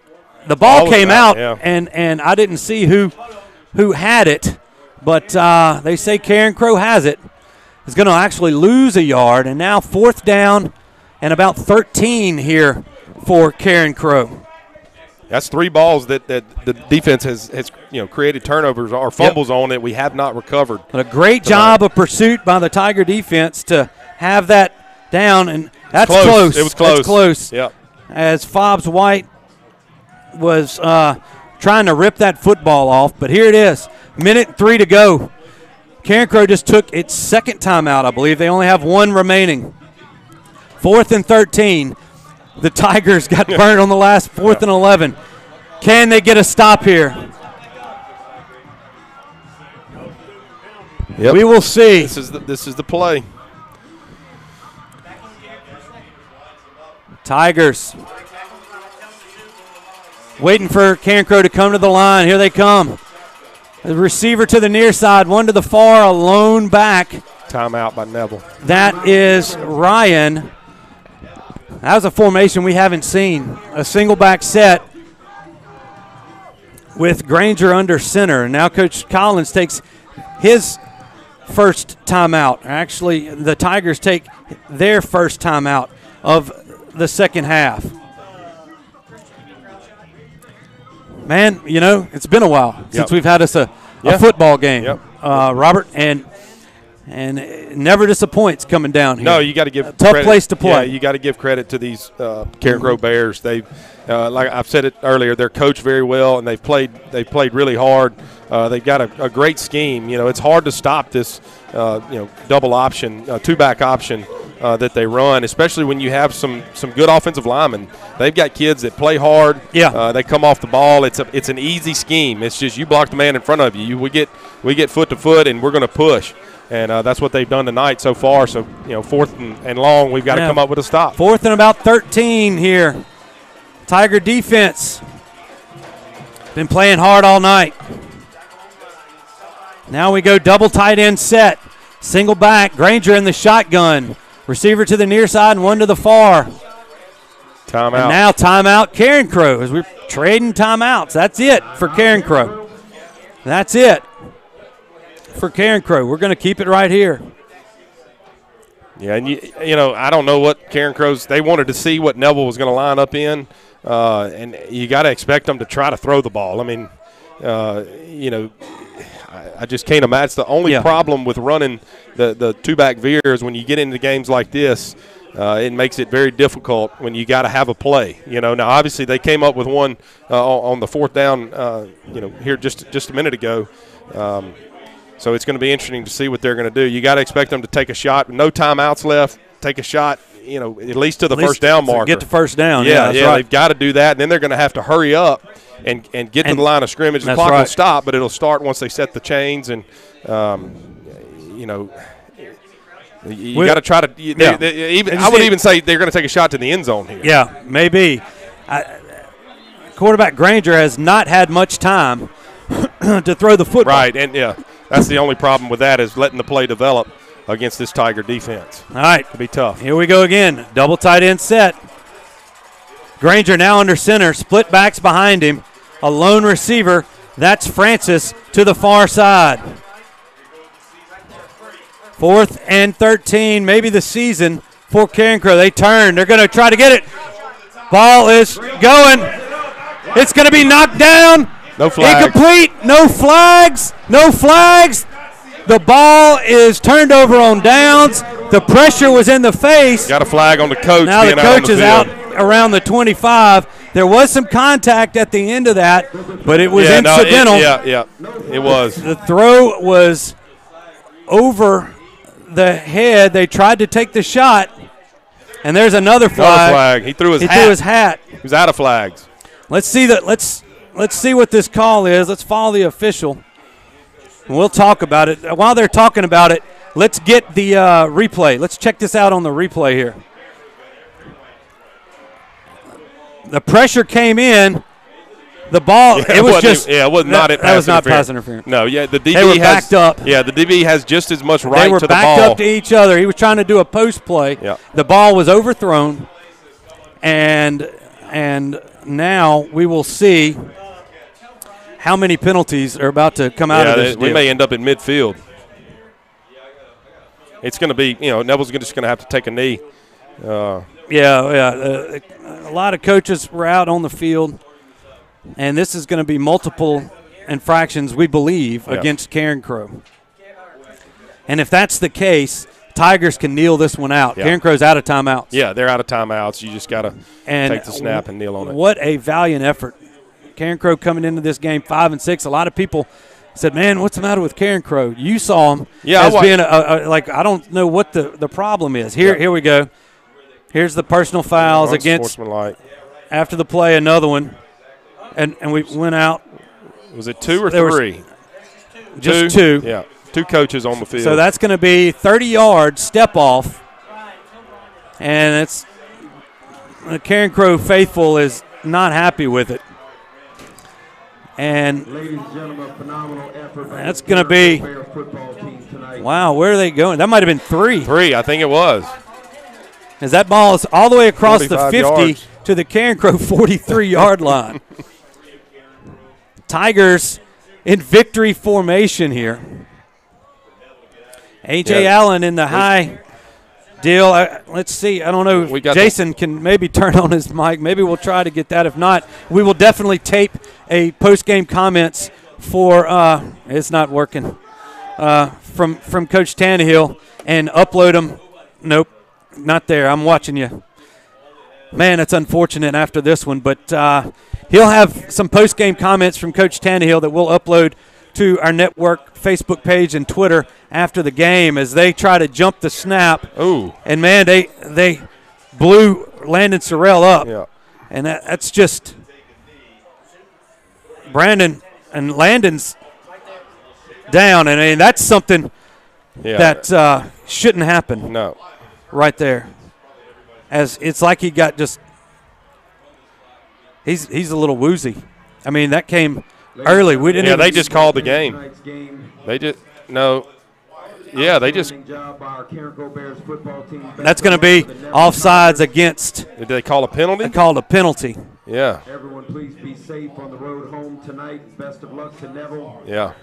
the ball came out, and I didn't see who had it. But they say Carencro has it. Is going to actually lose a yard, and now 4th down and about 13 here for Carencro. That's 3 balls that the defense has created turnovers or fumbles on that we have not recovered. But a great job of pursuit by the Tiger defense to have that down, and that's close. It was close. That's close. Yep. As Fobbs White was trying to rip that football off, but here it is. 1:03 to go. Carencro just took its 2nd timeout, I believe. They only have 1 remaining. 4th and 13. The Tigers got burned on the last 4th and 11. Can they get a stop here? Yep. We will see. This is the play. Tigers waiting for Carencro to come to the line. Here they come. The receiver to the near side, one to the far, a lone back. Timeout by Neville. That is Ryan. That was a formation we haven't seen. A single back set with Granger under center. Now Coach Collins takes his first timeout. Actually, the Tigers take their first timeout of the second half. Man, it's been a while since we've had us a football game, Robert, and it never disappoints coming down here. No, you got to give tough credit. Place to play. Yeah, you got to give credit to these Carencro Bears. They, like I've said it earlier, they're coached very well, and they've played really hard. They've got a great scheme. It's hard to stop this, double option, 2-back option that they run, especially when you have some good offensive linemen. They've got kids that play hard. Yeah. They come off the ball. It's an easy scheme. It's just you block the man in front of you. We get foot to foot, and we're going to push. And that's what they've done tonight so far. So, fourth and long, we've got to come up with a stop. 4th and about 13 here. Tiger defense been playing hard all night. Now we go double tight end set. Single back. Granger in the shotgun. Receiver to the near side and one to the far. Timeout. And now timeout Carencro as we're trading timeouts. That's it for Carencro. That's it for Carencro. We're going to keep it right here. Yeah, and I don't know what Carencro's – they wanted to see what Neville was going to line up in, and you got to expect them to try to throw the ball. I mean, I just can't imagine. The only problem with running the two-back veer is when you get into games like this, it makes it very difficult when you got to have a play. Now obviously they came up with one on the 4th down, here just a minute ago. So it's going to be interesting to see what they're going to do. You got to expect them to take a shot. No timeouts left. Take a shot, at least to the first down marker. Get the first down. Yeah, right. They've got to do that, and then they're going to have to hurry up and get to the line of scrimmage. The clock will stop, but it'll start once they set the chains. And, you got to try to I would even say they're going to take a shot to the end zone here. Yeah, maybe. Quarterback Granger has not had much time to throw the football. Right, and, that's the only problem with that is letting the play develop against this Tiger defense. All right. It'll be tough. Here we go again. Double tight end set. Granger now under center. Split backs behind him. A lone receiver. That's Francis to the far side. 4th and 13. Maybe the season for Carencro. They turn. They're going to try to get it. Ball is going. It's going to be knocked down. No flags. Incomplete. No flags. No flags. The ball is turned over on downs. The pressure was in the face. Got a flag on the coach. Now the coach is out around the 25. There was some contact at the end of that, but it was incidental. It was. The throw was over the head. They tried to take the shot, and there's another flag. He threw his hat. He was out of flags. Let's see that. Let's see what this call is. Let's follow the official. We'll talk about it. While they're talking about it, let's get the replay. Let's check this out on the replay here. The pressure came in. The ball, it was just. It was not that was not pass interference. No, the DB they were backed up. Yeah, the DB has just as much right to the ball. They were backed up to each other. He was trying to do a post play. Yeah. The ball was overthrown, and now we will see how many penalties are about to come out of this deal. We may end up in midfield. It's going to be, Neville's just going to have to take a knee. A lot of coaches were out on the field, and this is going to be multiple infractions, we believe, against Carencro. And if that's the case, Tigers can kneel this one out. Carencro's out of timeouts. Yeah, they're out of timeouts. You just got to take the snap and kneel on it. What a valiant effort. Carencro coming into this game 5-6. A lot of people said, man, what's the matter with Carencro? You saw him as being I don't know what the problem is. Here we go. Here's the personal fouls against after the play, another one. And we went out. Was it 2 or 3? Just 2. Yeah, 2 coaches on the field. So that's going to be 30 yards step off. And it's the Carencro faithful is not happy with it. And that's going to be, wow, where are they going? That might have been 3. 3, I think it was. As that ball is all the way across the 50 yards to the Carencro 43-yard line. Tigers in victory formation here. A.J. Allen in the high deal. Let's see. I don't know. Jason can maybe turn on his mic. Maybe we'll try to get that. If not, we will definitely tape a post-game comments for it's not working, from Coach Tannehill and upload them. Nope, not there. I'm watching you. Man, that's unfortunate after this one. But he'll have some post-game comments from Coach Tannehill that we'll upload to our network Facebook page and Twitter after the game as they try to jump the snap. Ooh. And, man, they blew Landon Sorrell up. Yeah. And that's just Brandon and Landon's down. And I mean, that's something that shouldn't happen. No. Right there. As it's like he got just – he's a little woozy. I mean, that came early. We didn't. Yeah, they just called the game. They just – no. Yeah, they just – that's going to be offsides against – did they call a penalty? They called a penalty. Yeah. Everyone, please be safe on the road home tonight. Best of luck to Neville. Yeah.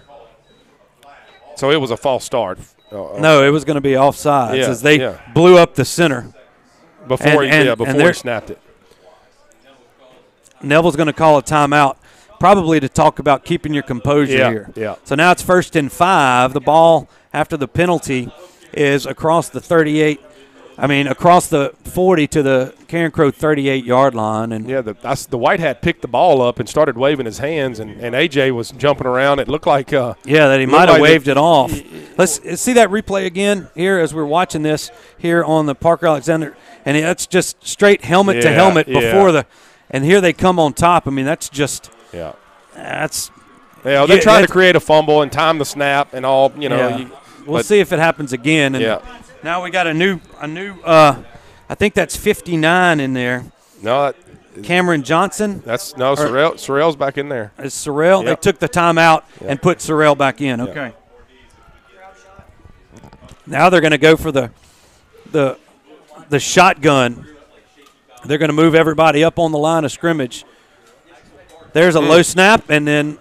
So it was a false start. No, it was going to be offsides as they blew up the center. Before he snapped it. Neville's going to call a timeout, probably to talk about keeping your composure here. Yeah. So now it's 1st and 5. The ball after the penalty is across the 38. I mean, across the 40 to the Carencro 38-yard line. And the white hat picked the ball up and started waving his hands, and AJ was jumping around. It looked like that he might have waved it off. Let's see that replay again here as we're watching this here on the Parker Alexander, and that's just straight helmet to helmet before the, and here they come on top. I mean, that's just that's. Yeah, they're trying to create a fumble and time the snap and all. We'll see if it happens again. And now we got a new. I think that's 59 in there. No, Cameron Johnson. Sorrell's back in there. Is Sorrell? They took the timeout and put Sorrell back in. Okay. Now they're going to go for the shotgun. They're going to move everybody up on the line of scrimmage. There's a low snap, and then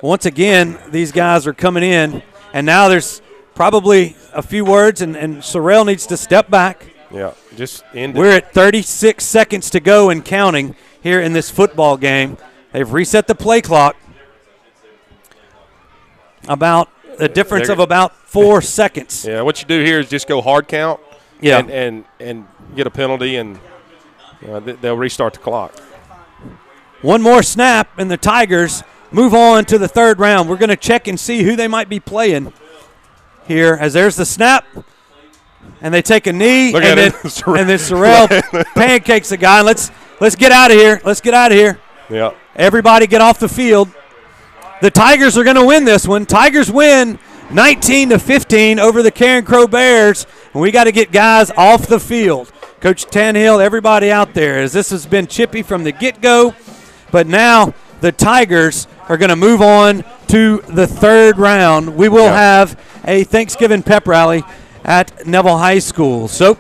once again these guys are coming in, and now there's probably a few words, and Sorrell needs to step back. Yeah, just end it. We're at 36 seconds to go and counting here in this football game. They've reset the play clock. About a difference of about 4 seconds. Yeah, what you do here is just go hard count. Yeah. And get a penalty, and they'll restart the clock. One more snap, and the Tigers move on to the 3rd round. We're going to check and see who they might be playing here, as there's the snap, and they take a knee, and then Sorrell pancakes the guy. Let's get out of here. Let's get out of here. Yeah. Everybody get off the field. The Tigers are going to win this one. Tigers win 19-15 over the Carencro Bears, and we got to get guys off the field. Coach Tannehill, everybody out there, as this has been chippy from the get-go, but now the Tigers are going to move on to the 3rd round. We will have a Thanksgiving pep rally at Neville High School. So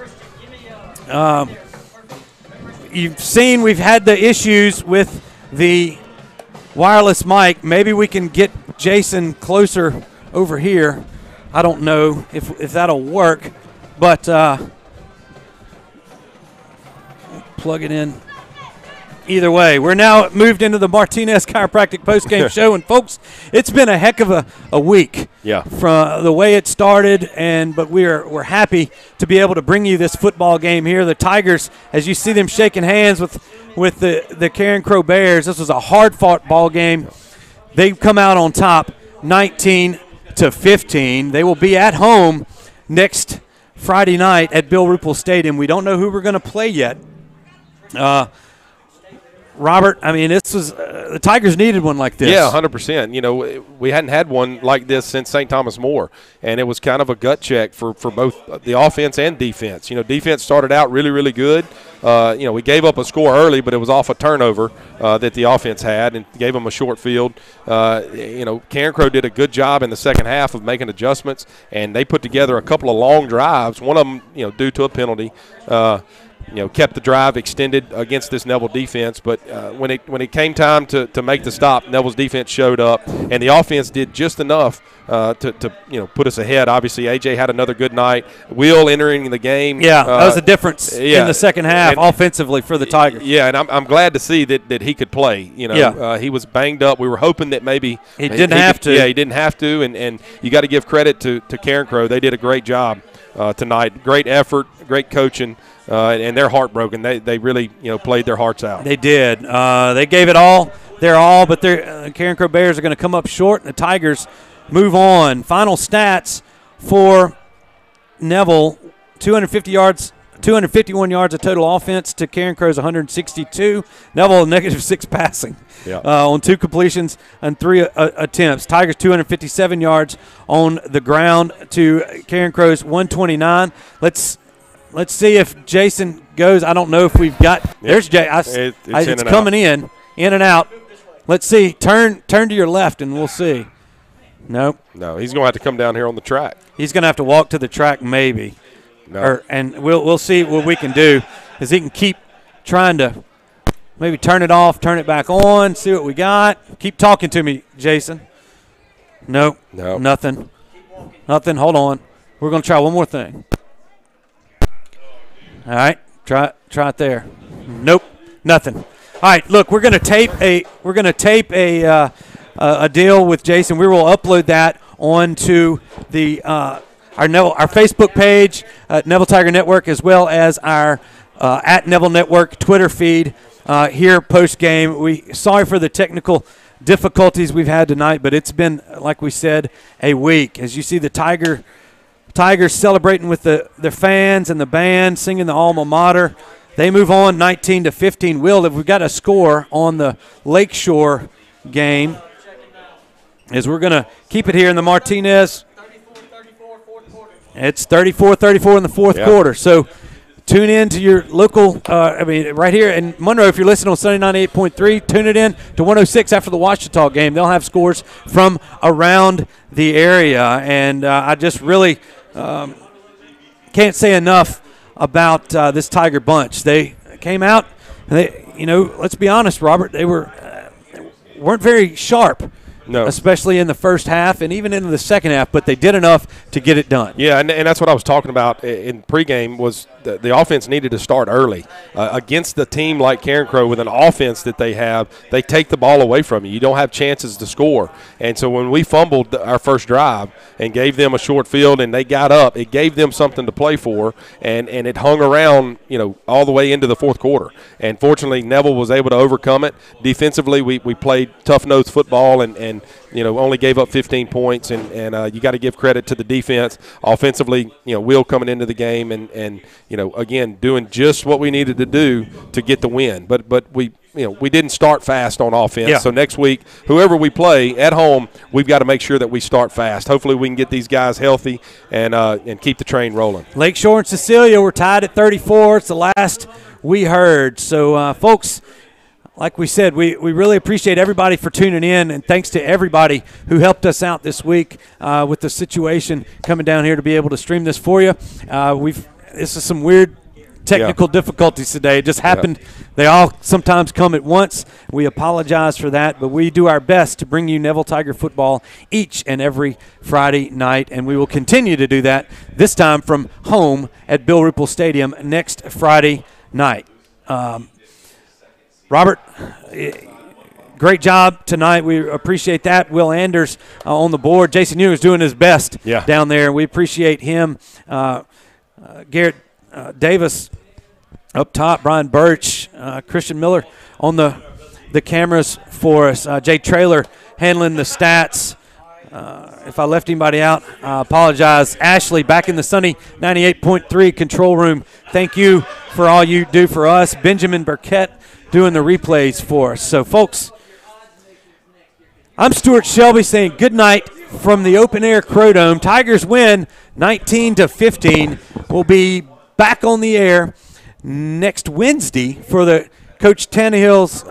you've seen we've had the issues with the wireless mic. Maybe we can get Jason closer over here. I don't know if that'll work, but plug it in. Either way, we're now moved into the Martinez Chiropractic postgame show, and folks, it's been a heck of a week. Yeah. From the way it started, but we're happy to be able to bring you this football game here. The Tigers, as you see them shaking hands with the Carencro Bears, this was a hard-fought ball game. They've come out on top, 19-15. They will be at home next Friday night at Bill Ruppel Stadium. We don't know who we're going to play yet. Robert, I mean, this was the Tigers needed one like this. Yeah, 100%. We hadn't had one like this since St. Thomas More, and it was kind of a gut check for both the offense and defense. Defense started out really, really good. We gave up a score early, but it was off a turnover that the offense had and gave them a short field. Carencro did a good job in the second half of making adjustments, and they put together a couple of long drives, one of them, due to a penalty. Kept the drive extended against this Neville defense. But when it came time to make the stop, Neville's defense showed up, and the offense did just enough to put us ahead. Obviously, AJ had another good night. Will entering the game. Yeah, that was a difference in the second half offensively for the Tigers. Yeah, and I'm glad to see that he could play. He was banged up. We were hoping that maybe he didn't have to. Yeah, he didn't have to, and you got to give credit to Carencro. They did a great job tonight. Great effort, great coaching. And they're heartbroken. They really played their hearts out. They did. They gave it all. They're all, but the Carencro Bears are going to come up short, and the Tigers move on. Final stats for Neville, 250 yards, 251 yards of total offense to Carencro's 162. Neville, -6 passing on 2 completions and 3 attempts. Tigers 257 yards on the ground to Carencro's 129. Let's see if Jason goes. I don't know if we've got. There's Jay. It's coming in and out. Let's see. Turn to your left, and we'll see. Nope. No, he's going to have to come down here on the track. He's going to have to walk to the track, maybe. No. And we'll see what we can do, because he can keep trying to maybe turn it off, turn it back on, see what we got. Keep talking to me, Jason. Nope. No. Nothing. Nothing. Hold on. We're going to try one more thing. All right. Try it there. Nope. Nothing. All right. Look, we're going to tape a deal with Jason. We will upload that onto the our Facebook page, Neville Tiger Network, as well as our at Neville Network Twitter feed here post game. Sorry for the technical difficulties we've had tonight, but it's been, like we said, a week. As you see the Tigers celebrating with their fans and the band, singing the alma mater. They move on 19-15. Will, if we've got a score on the Lakeshore game, as we're going to keep it here in the Martinez. It's 34-34 in the fourth quarter. So tune in to your local, right here in Monroe, if you're listening on Sunday 98.3, tune it in to 106 after the Ouachita game. They'll have scores from around the area. And I just really can't say enough about this Tiger bunch. They came out, let's be honest, Robert, they weren't very sharp. No. Especially in the first half and even into the second half, but they did enough to get it done. Yeah, and that's what I was talking about in pregame was the offense needed to start early. Against the team like Carencro with an offense that they have, they take the ball away from you. You don't have chances to score. And so when we fumbled our first drive and gave them a short field and they got up, it gave them something to play for, and it hung around, all the way into the fourth quarter. And fortunately, Neville was able to overcome it. Defensively, we played tough-nosed football and only gave up 15 points, and you got to give credit to the defense. Offensively, Will coming into the game and again, doing just what we needed to do to get the win. But we didn't start fast on offense. Yeah. So next week, whoever we play at home, we've got to make sure that we start fast. Hopefully we can get these guys healthy and keep the train rolling. Lakeshore and Cecilia were tied at 34. It's the last we heard. So, folks, like we said, we really appreciate everybody for tuning in, and thanks to everybody who helped us out this week with the situation coming down here to be able to stream this for you. This is some weird technical difficulties today. It just happened. They all sometimes come at once. We apologize for that, but we do our best to bring you Neville Tiger football each and every Friday night, and we will continue to do that, this time from home at Bill Ripple Stadium next Friday night. Robert, great job tonight. We appreciate that. Will Anders on the board. Jason Ewing is doing his best down there. We appreciate him. Garrett Davis up top. Brian Birch, Christian Miller on the cameras for us. Jay Traylor handling the stats. If I left anybody out, I apologize. Ashley back in the sunny 98.3 control room. Thank you for all you do for us. Benjamin Burkett doing the replays for us. So, folks, I'm Stuart Shelby saying good night from the open-air Crow Dome. Tigers win 19-15. We'll be back on the air next Wednesday for the Coach Tannehill's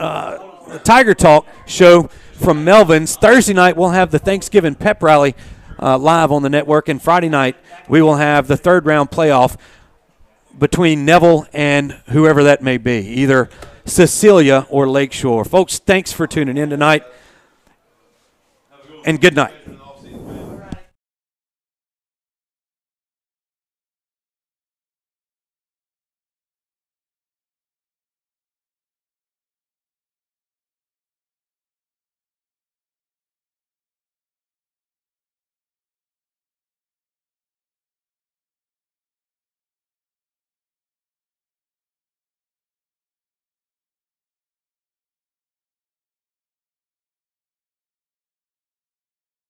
Tiger Talk show from Melvin's. Thursday night, we'll have the Thanksgiving Pep Rally live on the network, and Friday night, we will have the third-round playoff between Neville and whoever that may be, either Cecilia or Lakeshore. Folks, thanks for tuning in tonight, and good night.